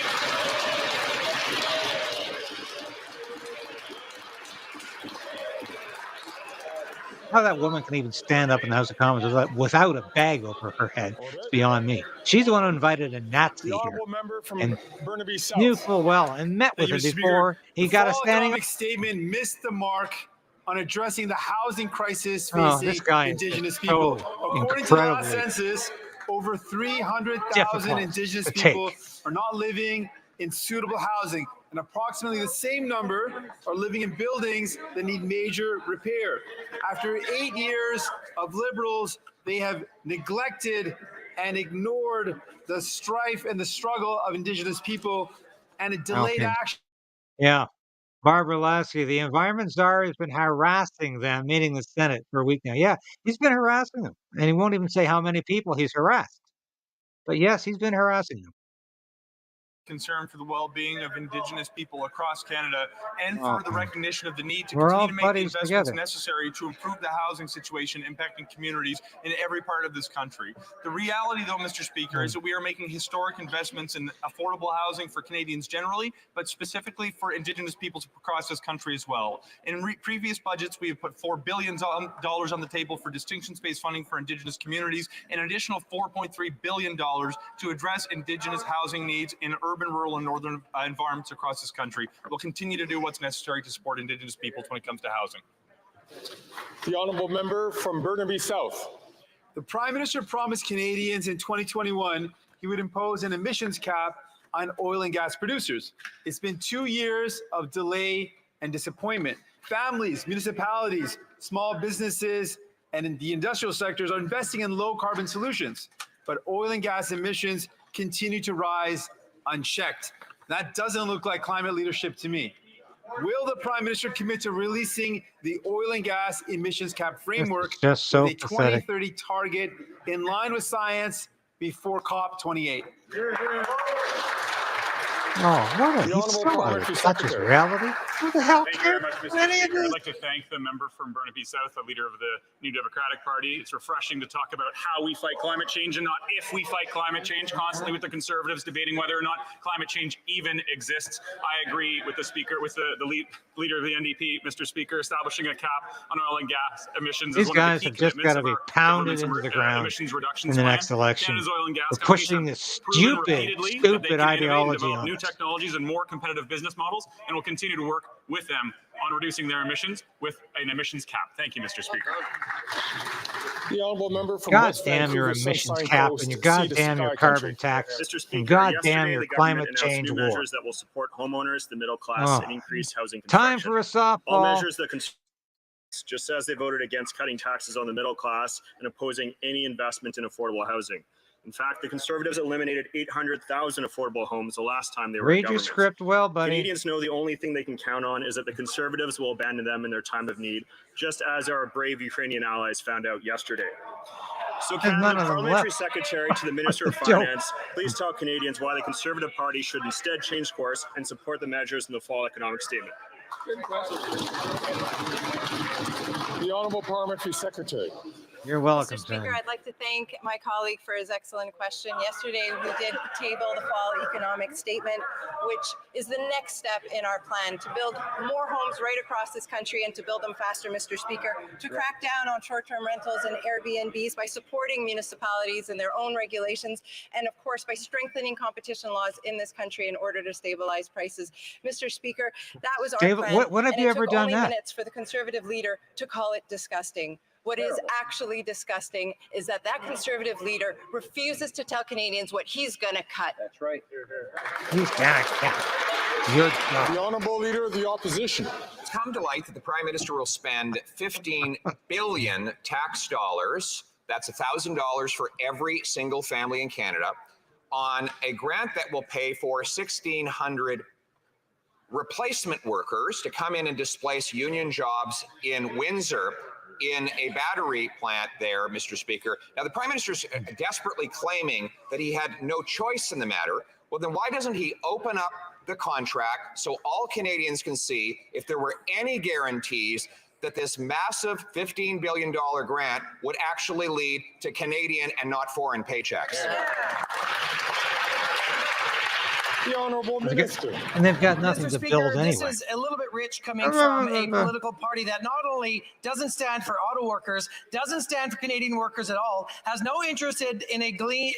How that woman can even stand up in the House of Commons without a bag over her head is beyond me. She's the one who invited a Nazi The here Honourable Member from and Burnaby South. knew full well and met with Thank him you, Mr. before Speaker. he The got a fall standing. economic statement missed the mark on addressing the housing crisis Oh, facing this guy is Indigenous so people. According to the last incredibly census, over 300,000 difficult Indigenous to people take. are not living in suitable housing, and approximately the same number are living in buildings that need major repair. After 8 years of Liberals, they have neglected and ignored the strife and the struggle of Indigenous people, and a delayed Okay. action. Yeah. Barbara Lasky, the environment czar, has been harassing them, meaning the Senate, for a week now. Yeah, he's been harassing them. And he won't even say how many people he's harassed. But yes, he's been harassing them. Concern for the well-being of Indigenous people across Canada and Oh, for the recognition of the need to we're continue all to make the buddies investments together. necessary to improve the housing situation impacting communities in every part of this country. The reality, though, Mr. Speaker, is that we are making historic investments in affordable housing for Canadians generally, but specifically for Indigenous peoples across this country as well. In previous budgets, we have put $4 billion on the table for distinction-based funding for Indigenous communities, and an additional $4.3 billion to address Indigenous housing needs in urban, rural, and northern environments across this country. We'll continue to do what's necessary to support Indigenous peoples when it comes to housing. The Honourable Member from Burnaby South. The Prime Minister promised Canadians in 2021 he would impose an emissions cap on oil and gas producers. It's been 2 years of delay and disappointment. Families, municipalities, small businesses, and in the industrial sectors are investing in low carbon solutions, but oil and gas emissions continue to rise unchecked. That doesn't look like climate leadership to me. Will the Prime Minister commit to releasing the oil and gas emissions cap framework just so with a pathetic. 2030 target in line with science before COP28? Oh, what a, he's so out of touch with reality. Who the hell Thank you very cares much, about Mr. any of Speaker. I'd this? like to thank the member from Burnaby South, the leader of the New Democratic Party. It's refreshing to talk about how we fight climate change and not if we fight climate change, constantly with the Conservatives debating whether or not climate change even exists. I agree with the Speaker, with the leader of the NDP, Mr. Speaker, establishing a cap on oil and gas emissions. These is one of guys the have key just got commitments to of be our pounded government's into the ground emissions in reductions the plan. next election. Canada's oil and gas We're companies pushing have this proven stupid, repeatedly that they stupid can innovate and ideology develop on new us. technologies and more competitive business models, and will continue to work with them on reducing their emissions with an emissions cap. Thank you, Mr. Speaker. The honourable member from God West damn your Vancouver, emissions Sunshine cap Coast, and your Sea to goddamn your Sky carbon Country. tax Mr. Speaker, and goddamn yesterday your the climate government announced change new war. measures that will support homeowners, the middle class, Oh. and increase housing Time construction. for a softball. All measures that just as they voted against cutting taxes on the middle class and opposing any investment in affordable housing. In fact, the Conservatives eliminated 800,000 affordable homes the last time they were in Read your government. script well, buddy. Canadians know the only thing they can count on is that the Conservatives will abandon them in their time of need, just as our brave Ukrainian allies found out yesterday. So, There's none Canada of them Parliamentary left. Secretary to the Minister of Joe. Finance, please tell Canadians why the Conservative Party should instead change course and support the measures in the fall economic statement. The honourable parliamentary secretary. You're welcome, Mr. Speaker, Senator. I'd like to thank my colleague for his excellent question. Yesterday, we did table the fall economic statement, which is the next step in our plan to build more homes right across this country and to build them faster, Mr. Speaker, to crack down on short-term rentals and Airbnbs by supporting municipalities and their own regulations, and of course, by strengthening competition laws in this country in order to stabilize prices. Mr. Speaker, that was our plan. When have and you it ever took done only that? minutes for the Conservative leader to call it disgusting. What is actually disgusting is that Conservative leader refuses to tell Canadians what he's going to cut. That's right. He's gonna cut. The honourable leader of the opposition. It's come to light that the Prime Minister will spend 15 billion tax dollars, that's $1,000 for every single family in Canada, on a grant that will pay for 1,600 replacement workers to come in and displace union jobs in Windsor in a battery plant there, Mr. Speaker. Now, the Prime Minister's desperately claiming that he had no choice in the matter. Well, then why doesn't he open up the contract so all Canadians can see if there were any guarantees that this massive $15 billion grant would actually lead to Canadian and not foreign paychecks? The honourable minister. And they've got nothing Mr. to Speaker, build anyway. this is a little bit rich coming from a political party that not only doesn't stand for auto workers, doesn't stand for Canadian workers at all, has no interest in a green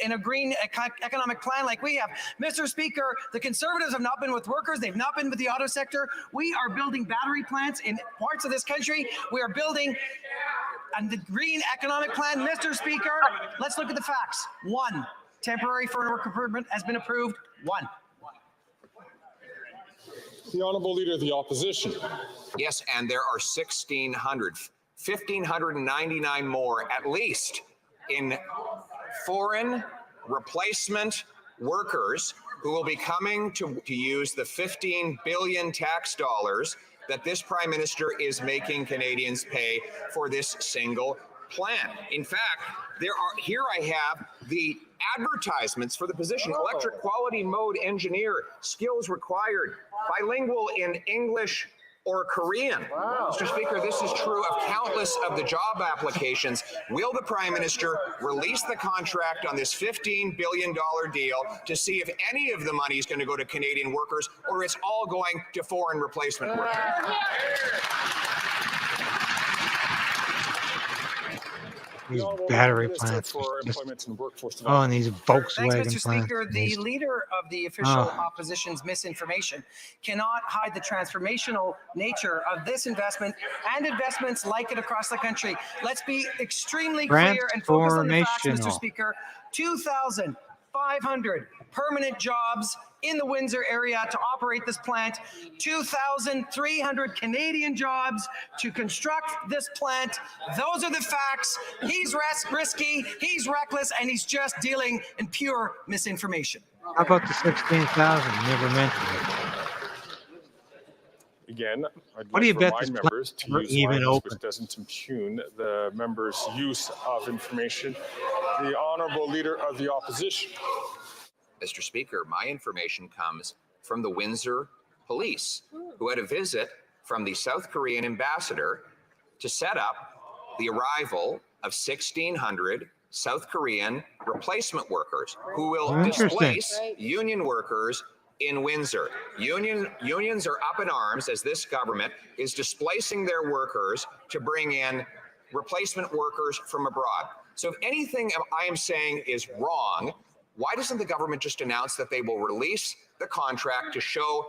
economic plan like we have. Mr. Speaker, the Conservatives have not been with workers. They've not been with the auto sector. We are building battery plants in parts of this country. We are building the green economic plan. Mr. Speaker, let's look at the facts. 1, temporary foreign worker permit has been approved. 1. The honourable leader of the opposition. Yes, and there are 1,599 more, at least, in foreign replacement workers who will be coming to use the 15 billion tax dollars that this Prime Minister is making Canadians pay for this single plan. In fact, here I have the advertisements for the position: electric quality mode engineer, skills required, bilingual in English or Korean. Mr. Speaker, this is true of countless of the job applications. Will the Prime Minister release the contract on this $15 billion deal to see if any of the money is going to go to Canadian workers or it's all going to foreign replacement workers? These battery plants. For employment and workforce Oh, and these Volkswagen Thanks, Mr. plants. Speaker. The leader of the official opposition's misinformation cannot hide the transformational nature of this investment and investments like it across the country. Let's be extremely clear and focus on the facts, Mr. Speaker. 2,500 permanent jobs in the Windsor area to operate this plant, 2,300 Canadian jobs to construct this plant. Those are the facts. He's risky, he's reckless, and he's just dealing in pure misinformation. How about the 16,000? Never mentioned it. Again, I'd What do like you to bet remind this members to plant use even language open? which doesn't impugn the members' use of information. The honourable leader of the opposition. Mr. Speaker, my information comes from the Windsor Police, who had a visit from the South Korean ambassador to set up the arrival of 1,600 South Korean replacement workers who will displace union workers in Windsor. Unions are up in arms as this government is displacing their workers to bring in replacement workers from abroad. So if anything I am saying is wrong, why doesn't the government just announce that they will release the contract to show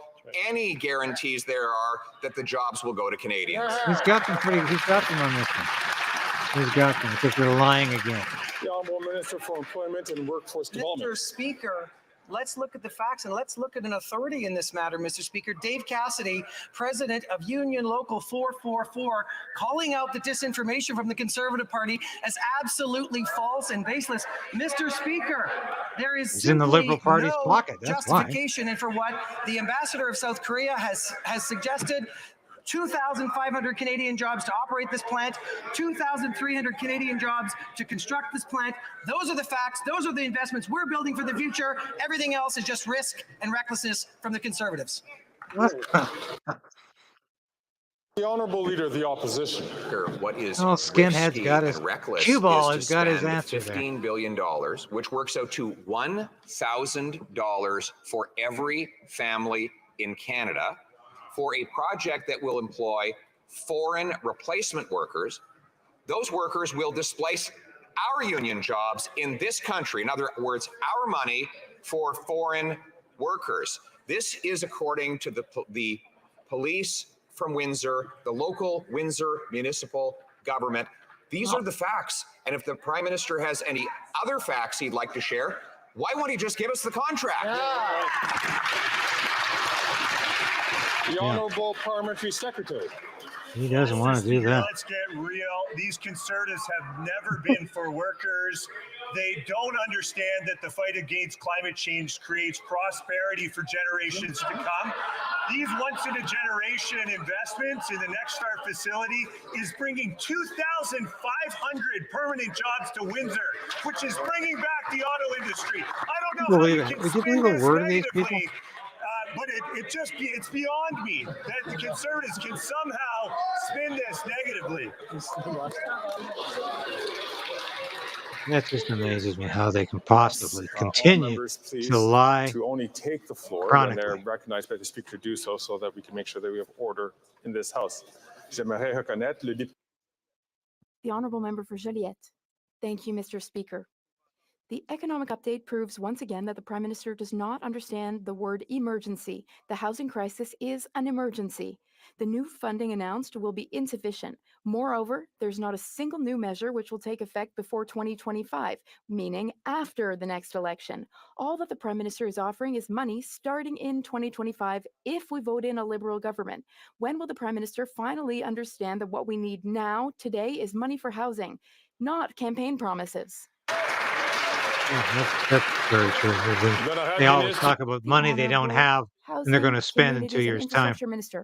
any guarantees there are that the jobs will go to Canadians? He's got them on this one. Who's got them? Because they're lying again. The Honourable Minister for Employment and Workforce Development. Mr. Speaker, let's look at the facts and let's look at an authority in this matter, Mr. Speaker. Dave Cassidy, president of Union Local 444, calling out the disinformation from the Conservative Party as absolutely false and baseless. Mr. Speaker, there is It's in the Liberal Party's no pocket. That's why. justification and for what the ambassador of South Korea has suggested. 2,500 Canadian jobs to operate this plant, 2,300 Canadian jobs to construct this plant. Those are the facts. Those are the investments we're building for the future. Everything else is just risk and recklessness from the Conservatives. The Honourable Leader of the Opposition. What is Skinhead's got his reckless cue ball is has to got his spend answer there. $15 billion, which works out to $1,000 for every family in Canada, for a project that will employ foreign replacement workers. Those workers will displace our union jobs in this country. In other words, our money for foreign workers. This is according to the police from Windsor, the local Windsor municipal government. These are the facts. And if the Prime Minister has any other facts he'd like to share, why won't he just give us the contract? The Honourable Parliamentary Secretary. He doesn't want to do that. Let's get real. These Conservatives have never been for workers. They don't understand that the fight against climate change creates prosperity for generations to come. These once-in-a-generation investments in the Next Start facility is bringing 2,500 permanent jobs to Windsor, which is bringing back the auto industry. I don't know how you can Would you spin believe a this word of these people? negatively. But it's beyond me that the Conservatives can somehow spin this negatively. That just amazes me how they can possibly continue to lie to only take the floor when they're recognized by the Speaker to do so that we can make sure that we have order in this House. J'aimerais reconnaître le député. The Honourable Member for Joliette. Thank you, Mr. Speaker. The economic update proves once again that the Prime Minister does not understand the word emergency. The housing crisis is an emergency. The new funding announced will be insufficient. Moreover, there's not a single new measure which will take effect before 2025, meaning after the next election. All that the Prime Minister is offering is money starting in 2025 if we vote in a Liberal government. When will the Prime Minister finally understand that what we need now, today, is money for housing, not campaign promises? That's very true. They always talk about money they don't have and they're going to spend in 2 years' time.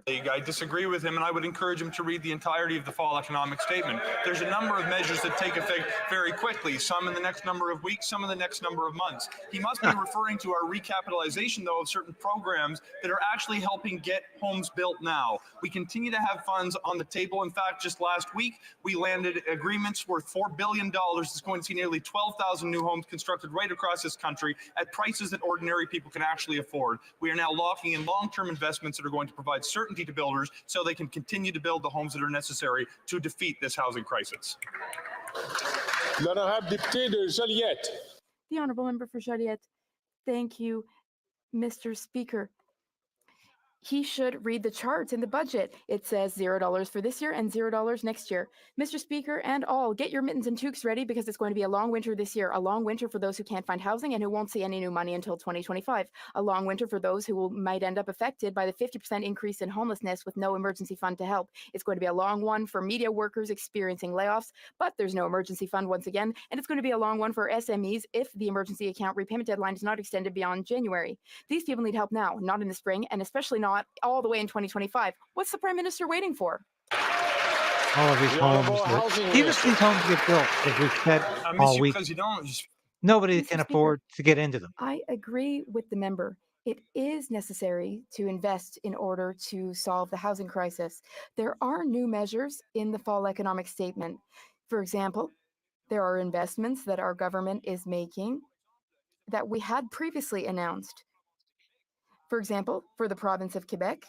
I disagree with him, and I would encourage him to read the entirety of the fall economic statement. There's a number of measures that take effect very quickly, some in the next number of weeks, some in the next number of months. He must be referring to our recapitalization, though, of certain programs that are actually helping get homes built now. We continue to have funds on the table. In fact, just last week, we landed agreements worth $4 billion that's going to see nearly 12,000 new homes constructed right across this country at prices that ordinary people can actually afford. We are now locking in long-term investments that are going to provide certainty to builders so they can continue to build the homes that are necessary to defeat this housing crisis. L'honorable député de Joliette. The Honourable Member for Joliette. Thank you, Mr. Speaker. He should read the charts in the budget. It says $0 for this year and $0 next year. Mr. Speaker and all, get your mittens and toques ready because it's going to be a long winter this year. A long winter for those who can't find housing and who won't see any new money until 2025. A long winter for those who might end up affected by the 50% increase in homelessness with no emergency fund to help. It's going to be a long one for media workers experiencing layoffs, but there's no emergency fund once again. And it's going to be a long one for SMEs if the emergency account repayment deadline is not extended beyond January. These people need help now, not in the spring, and especially not all the way in 2025. What's the Prime Minister waiting for? All of these homes, even if these homes get built, as we've said all week, nobody can afford to get into them. I agree with the member. It is necessary to invest in order to solve the housing crisis. There are new measures in the fall economic statement. For example, there are investments that our government is making that we had previously announced. For example, for the province of Quebec,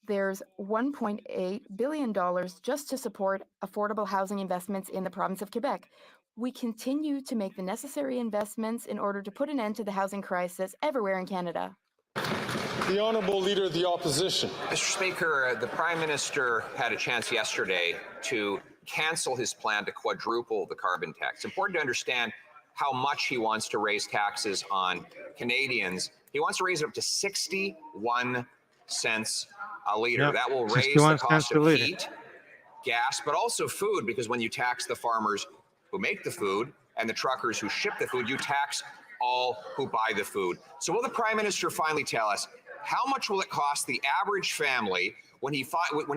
there's $1.8 billion just to support affordable housing investments in the province of Quebec. We continue to make the necessary investments in order to put an end to the housing crisis everywhere in Canada. The Honourable Leader of the Opposition. Mr. Speaker, the Prime Minister had a chance yesterday to cancel his plan to quadruple the carbon tax. It's important to understand how much he wants to raise taxes on Canadians. He wants to raise it up to 61 cents a liter. Yep, That will raise the 61 cost cents a of liter. heat, gas, but also food, because when you tax the farmers who make the food and the truckers who ship the food, you tax all who buy the food. So will the Prime Minister finally tell us how much will it cost the average family when he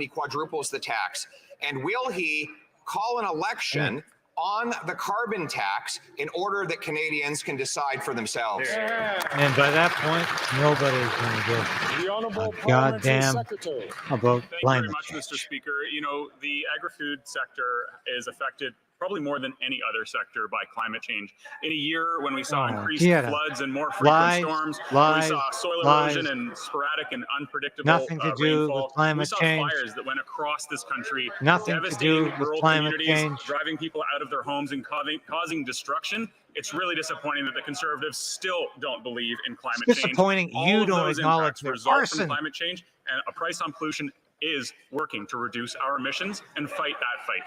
quadruples the tax? And will he call an election on the carbon tax in order that Canadians can decide for themselves? And by that point, nobody's going to give The Honourable a goddamn Secretary. about Thank you very climate much, change. Mr. Speaker. You know, the agri-food sector is affected probably more than any other sector by climate change. In a year when we saw increased floods and more frequent storms, we saw soil erosion and sporadic and unpredictable nothing to do rainfall. with climate we saw change. fires that went across this country, Nothing to devastating do with rural climate communities, change. driving people out of their homes and causing destruction. It's really disappointing that the Conservatives still don't believe in climate change. Disappointing All you of don't those acknowledge impacts the result arson. from climate change, and a price on pollution is working to reduce our emissions and fight that fight.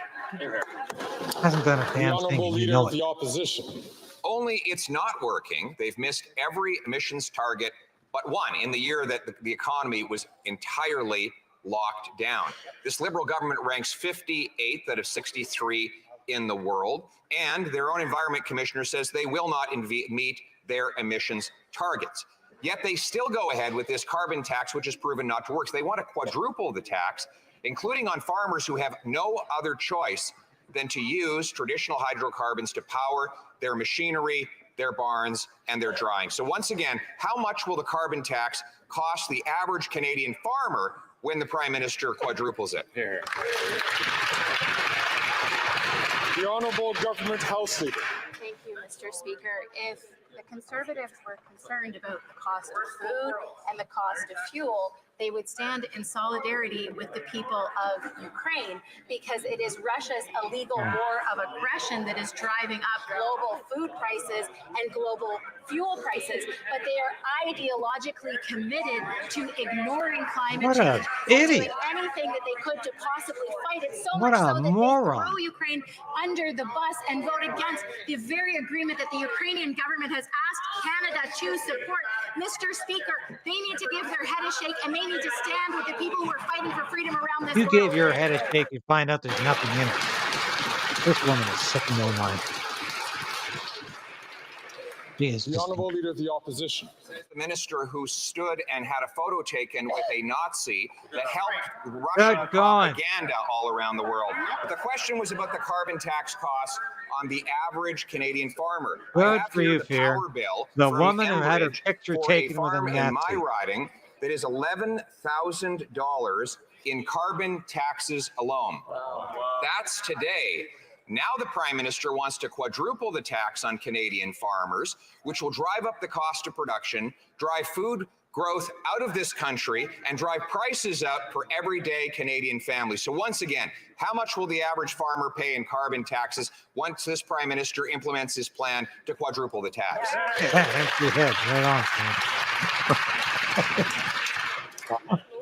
Hasn't done a damn thing. You know it. Opposition. Only it's not working. They've missed every emissions target but one in the year that the economy was entirely locked down. This Liberal government ranks 58th out of 63 in the world, and their own Environment Commissioner says they will not meet their emissions targets. Yet they still go ahead with this carbon tax, which has proven not to work. So they want to quadruple the tax, including on farmers who have no other choice than to use traditional hydrocarbons to power their machinery, their barns, and their drying. So once again, how much will the carbon tax cost the average Canadian farmer when the Prime Minister quadruples it? The Honourable Government House Leader. Thank you, Mr. Speaker. If the Conservatives were concerned about the cost of food and the cost of fuel, they would stand in solidarity with the people of Ukraine, because it is Russia's illegal war of aggression that is driving up global food prices and global fuel prices. But they are ideologically committed to ignoring climate What a change, idiot. doing anything that they could to possibly fight it. So What much a so that moron. they throw Ukraine under the bus and vote against the very agreement that the Ukrainian government has asked Canada to support. Mr. Speaker, they need to give their head a shake, and they need to stand with the people who are fighting for freedom around this You world. gave your head a shake, you find out there's nothing in it. This woman is sick in her mind. She is The just Honourable Leader of the Opposition. The minister who stood and had a photo taken with a Nazi that helped Good Russian God. propaganda all around the world. But the question was about the carbon tax costs on the average Canadian farmer. I Good have for here you, the Fear. power bill The from woman who had her Enbridge picture for taken with a farm in my Nazi. riding that is $11,000 in carbon taxes alone. That's today. Now the Prime Minister wants to quadruple the tax on Canadian farmers, which will drive up the cost of production, drive food growth out of this country, and drive prices up for everyday Canadian families. So once again, how much will the average farmer pay in carbon taxes once this Prime Minister implements his plan to quadruple the tax? empty head, right on.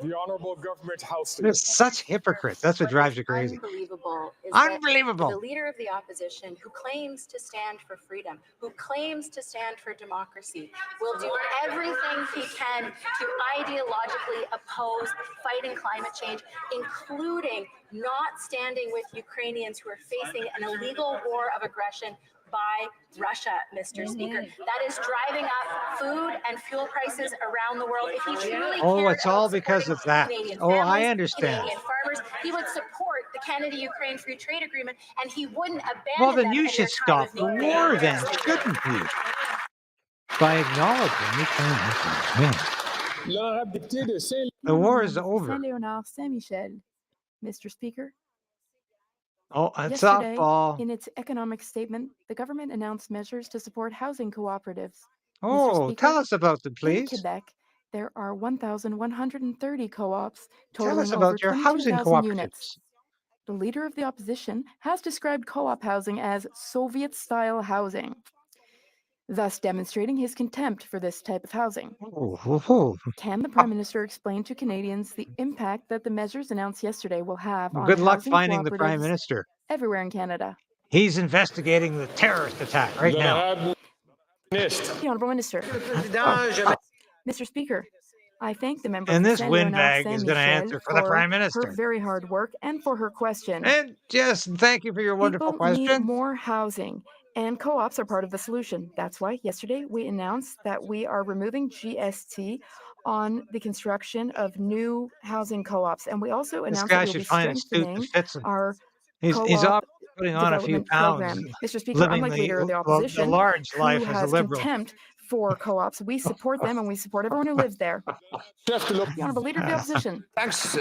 The Honourable Government House Leader. They're such hypocrites. That's what drives you crazy. Unbelievable is Unbelievable. that the leader of the opposition, who claims to stand for freedom, who claims to stand for democracy, will do everything he can to ideologically oppose fighting climate change, including not standing with Ukrainians who are facing an illegal war of aggression by Russia, Mr. Speaker. That is driving up food and fuel prices around the world. If he truly cared It's all about because of supporting that. Canadian Oh, I families, understand. Canadian farmers, he would support the Canada-Ukraine Free Trade Agreement, and he wouldn't abandon Well, then them you in should their time stop of the need. war then, shouldn't you? By acknowledging Ukraine. Man, the war is over. Saint-Léonard, Saint-Michel. Mr. Speaker, Oh, it's yesterday, softball. in its economic statement, the government announced measures to support housing cooperatives. Mr. Oh, Speaker, tell us about them, in please. Quebec, there are 1,130 co-ops, Tell totaling us over about your housing 22,000 units. cooperatives. The leader of the opposition has described co-op housing as Soviet-style housing, thus demonstrating his contempt for this type of housing. Can the Prime Minister explain to Canadians the impact that the measures announced yesterday will have on Good luck housing finding the Prime cooperatives Minister. everywhere in Canada. He's investigating the terrorist attack right now. The Honourable Minister. Mr. Speaker, I thank the member And from this Saint Leonard windbag is going to Saint-Michel answer for the Prime her Minister. very hard work and for her question. And just thank you for your wonderful People need question. more housing, and co-ops are part of the solution. That's why yesterday we announced that we are removing GST on the construction of new housing co-ops, and we also This announced guy that we will should be find a suit that strengthening fits him. our He's co-op putting on a few development pounds, program. Mr. Speaker, living unlike Leader of the the Opposition, large life who as a has liberal. contempt for co-ops, we support them and we support everyone who lives there. The Honourable Leader of the Opposition. Thanks.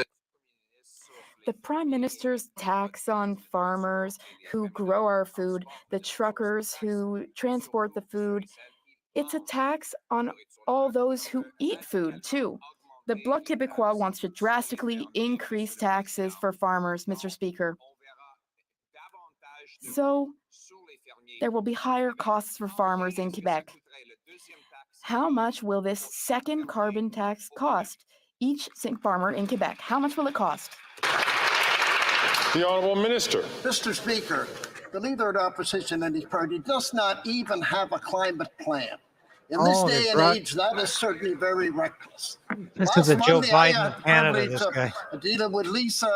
The Prime Minister's tax on farmers who grow our food, the truckers who transport the food, it's a tax on all those who eat food, too. The Bloc Québécois wants to drastically increase taxes for farmers, Mr. Speaker. So there will be higher costs for farmers in Quebec. How much will this second carbon tax cost each farmer in Quebec? How much will it cost? The Honourable Minister. Mr. Speaker, the Leader of the Opposition and his party does not even have a climate plan. In this day and age, that is certainly very reckless. This is a Joe Biden of Canada, this guy. Dealing with Lisa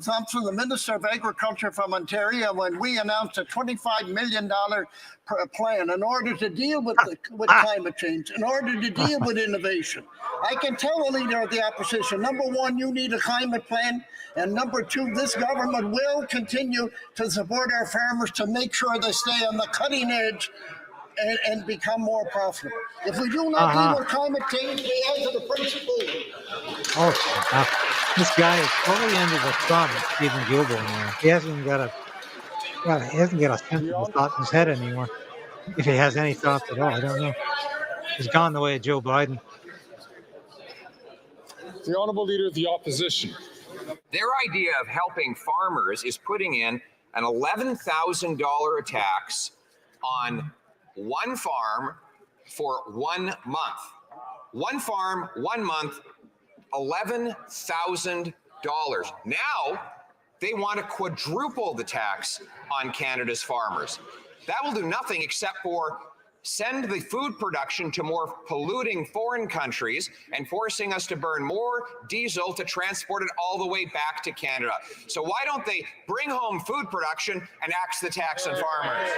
Thompson, the Minister of Agriculture from Ontario, when we announced a $25 million plan in order to deal with climate change, in order to deal with innovation. I can tell the Leader of the Opposition, number one, you need a climate plan, and number two, this government will continue to support our farmers to make sure they stay on the cutting edge and become more profitable. If we do not deal with climate change, we add to the principle. This guy is totally under the thumb of Stephen Guilbeault now. He hasn't got a sensible thought in his head anymore. If he has any thoughts at all, I don't know. He's gone the way of Joe Biden. The Honourable Leader of the Opposition. Their idea of helping farmers is putting in an $11,000 tax on one farm for 1 month. One farm, 1 month, $11,000. Now they want to quadruple the tax on Canada's farmers. That will do nothing except for send the food production to more polluting foreign countries and forcing us to burn more diesel to transport it all the way back to Canada. So why don't they bring home food production and axe the tax on farmers?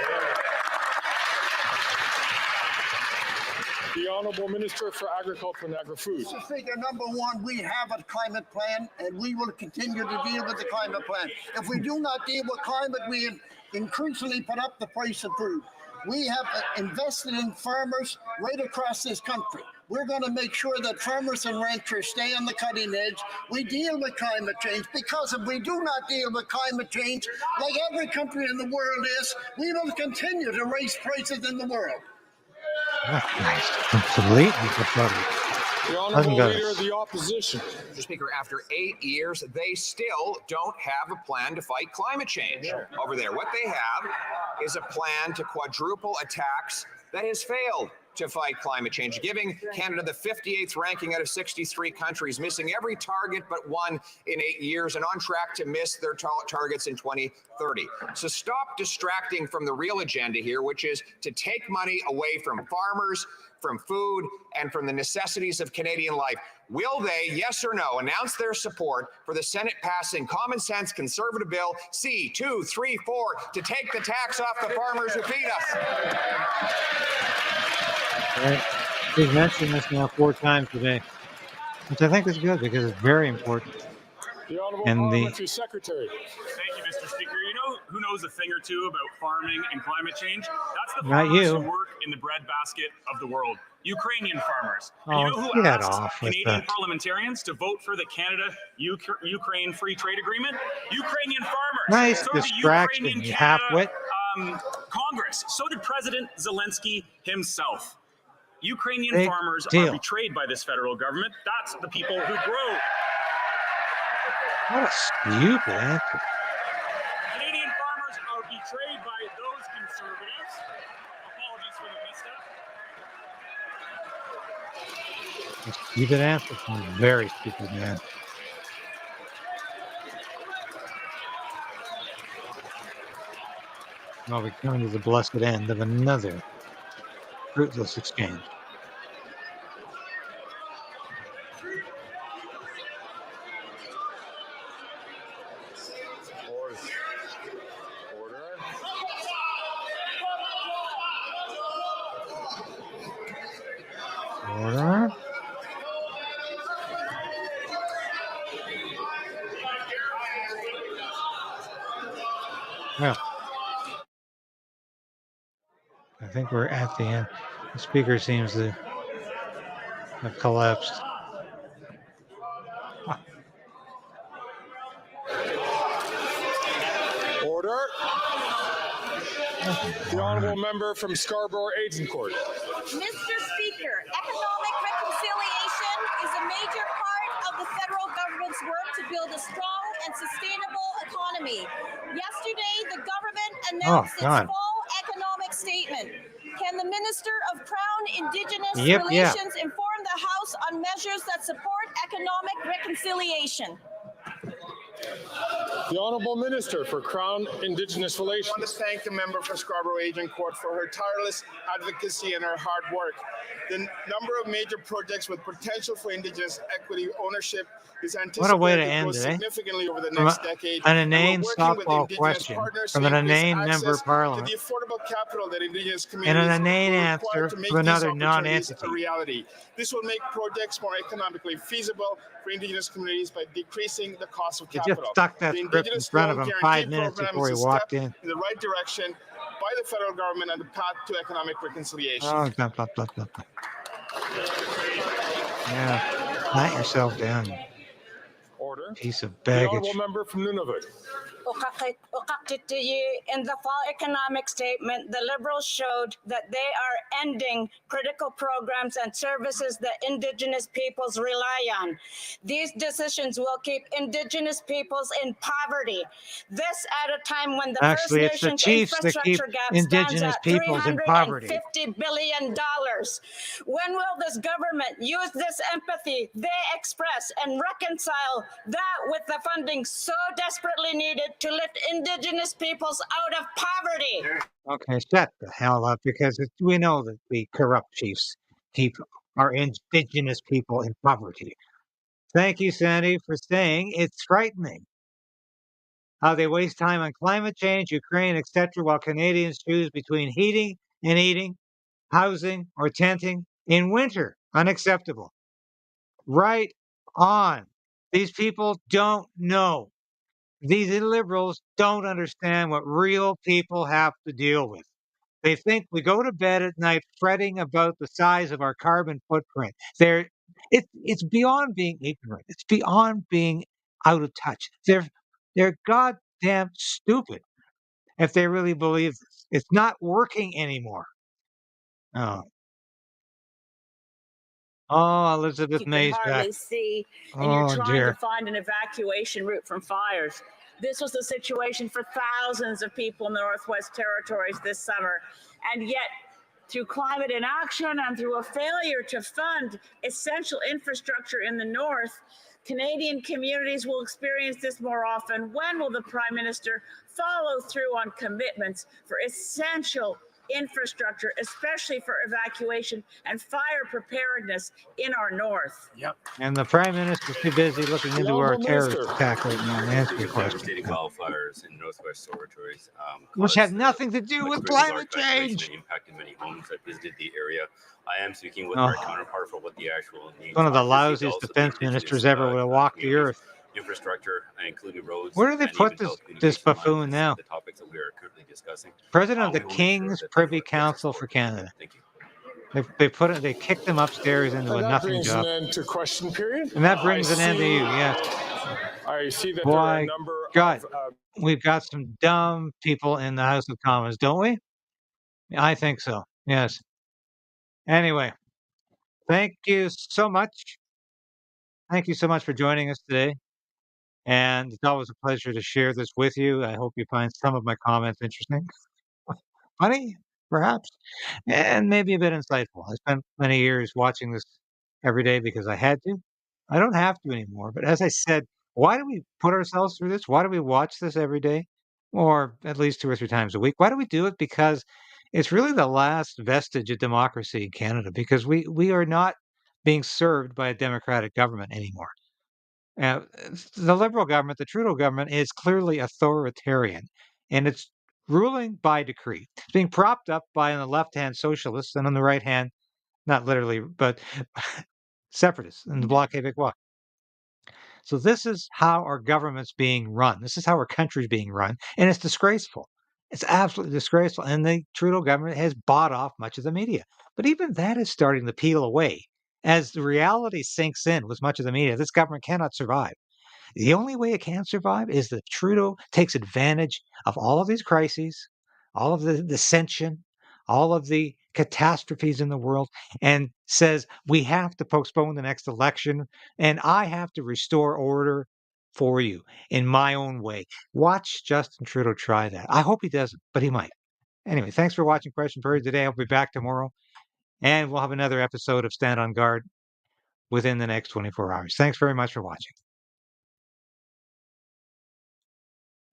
The Honourable Minister for Agriculture and Agri-Food. Mr. Speaker, number one, we have a climate plan, and we will continue to deal with the climate plan. If we do not deal with climate, we increasingly put up the price of food. We have invested in farmers right across this country. We're going to make sure that farmers and ranchers stay on the cutting edge. We deal with climate change, because if we do not deal with climate change, like every country in the world is, we will continue to raise prices in the world. Completely befuddled. The Honourable Leader of the Opposition. Mr. Speaker, after 8 years, they still don't have a plan to fight climate change over there. What they have is a plan to quadruple a tax that has failed to fight climate change, giving Canada the 58th ranking out of 63 countries, missing every target but one in 8 years, and on track to miss their targets in 2030. So stop distracting from the real agenda here, which is to take money away from farmers, from food, and from the necessities of Canadian life. Will they, yes or no, announce their support for the Senate passing common sense Conservative Bill C-234 to take the tax off the farmers who feed us? Right. He's mentioned this now 4 times today, which I think is good because it's very important. The Honourable Parliamentary Secretary. Thank you, Mr. Speaker. You know who knows a thing or two about farming and climate change? That's the Not farmers you. who work in the breadbasket of the world. Ukrainian farmers. Oh, And you know who get asked off with Canadian that. parliamentarians to vote for the Canada-Ukraine Free Trade Agreement? Ukrainian farmers. Nice So did the distraction, Ukrainian you Canada, halfwit. Congress. So did President Zelensky himself. Ukrainian Big farmers deal. are betrayed by this federal government. That's the people who grow. What a stupid answer. Canadian farmers are betrayed by those conservatives. Apologies for the misstep. A stupid answer from a very stupid man. Well, we come to the blessed end of another fruitless exchange. Order. Well, I think we're at the end. The speaker seems to have collapsed. Order. The honourable member from Scarborough Agincourt. Mr. Speaker, economic reconciliation is a major part of the federal government's work to build a strong and sustainable economy. Yesterday, the government announced its fall economic statement. Can the Minister of Crown Indigenous Relations inform the House on measures that support economic reconciliation? The Honourable Minister for Crown Indigenous Relations. I want to thank the member for Scarborough Agincourt for her tireless advocacy and her hard work. The number of major projects with potential for Indigenous equity ownership is anticipated to grow significantly over the next decade. An inane softball question from an inane member of Parliament to the affordable capital that Indigenous and communities an inane answer to make from another these opportunities non-entity. a reality. This will make projects more economically feasible for Indigenous communities by decreasing the cost of He capital. just stuck that script in front of him 5 minutes before he walked in. In the right direction by the federal government on the path to economic reconciliation. Oh, blah, blah, blah, blah, blah. Yeah, plant yourself down. Order. Piece of The baggage. honourable member from Nunavut. In the fall economic statement, the Liberals showed that they are ending critical programs and services that Indigenous peoples rely on. These decisions will keep Indigenous peoples in poverty. This at a time when the First Nations infrastructure gap stands at $350 billion. When will this government use this empathy they express and reconcile that with the funding so desperately needed to lift Indigenous peoples out of poverty? Okay, shut the hell up, because we know that the corrupt chiefs keep our Indigenous people in poverty. Thank you, Sandy, for saying it's frightening how they waste time on climate change, Ukraine, etc., while Canadians choose between heating and eating, housing, or tenting in winter. Unacceptable. Right on. These people don't know. These liberals don't understand what real people have to deal with. They think we go to bed at night fretting about the size of our carbon footprint. It's beyond being ignorant. It's beyond being out of touch. They're goddamn stupid if they really believe this. It's not working anymore. Oh, Elizabeth You can May's hardly back. see, and you're trying dear. to find an evacuation route from fires. This was the situation for thousands of people in the Northwest Territories this summer. And yet, through climate inaction and through a failure to fund essential infrastructure in the North, Canadian communities will experience this more often. When will the Prime Minister follow through on commitments for essential infrastructure, especially for evacuation and fire preparedness in our north? Yep. And the Prime Minister's too busy looking into our terrorist attack right now and answering questions. Devastating wildfires in Northwest Territories, Which had nothing to do with climate change. and impacted many homes. I visited the area. I am speaking with our counterpart for what the actual needs. One of the are. This is lousiest also defense the ministers indigenous, ever would have walked the communities, earth. Infrastructure, including roads. Where do they and put even this telecommunication buffoon lines, now? The topics that we are currently discussing. President of the We will make sure King's that Privy Council for Canada. Thank you. They kicked him upstairs into a nothing job. That brings an end to question period. And that brings an end to you, yes. I see that there are a number God, of... we've got some dumb people in the House of Commons, don't we? I think so, yes. Anyway, thank you so much. Thank you so much for joining us today. And it's always a pleasure to share this with you. I hope you find some of my comments interesting. Funny, perhaps, and maybe a bit insightful. I spent many years watching this every day because I had to. I don't have to anymore. But as I said, why do we put ourselves through this? Why do we watch this every day? or at least 2 or 3 times a week. Why do we do it? Because it's really the last vestige of democracy in Canada, because we are not being served by a democratic government anymore. Uh, the Liberal government, the Trudeau government, is clearly authoritarian, and it's ruling by decree. It's being propped up by, on the left hand, socialists, and on the right hand, not literally, but separatists in the Bloc Québécois. So this is how our government's being run. This is how our country's being run, and it's disgraceful. It's absolutely disgraceful, and the Trudeau government has bought off much of the media. But even that is starting to peel away. As the reality sinks in with much of the media, this government cannot survive. The only way it can survive is that Trudeau takes advantage of all of these crises, all of the dissension, all of the catastrophes in the world, and says, we have to postpone the next election, and I have to restore order for you in my own way. Watch Justin Trudeau try that. I hope he doesn't, but he might. Anyway, thanks for watching Question Period today. I'll be back tomorrow, and we'll have another episode of Stand on Guard within the next 24 hours. Thanks very much for watching.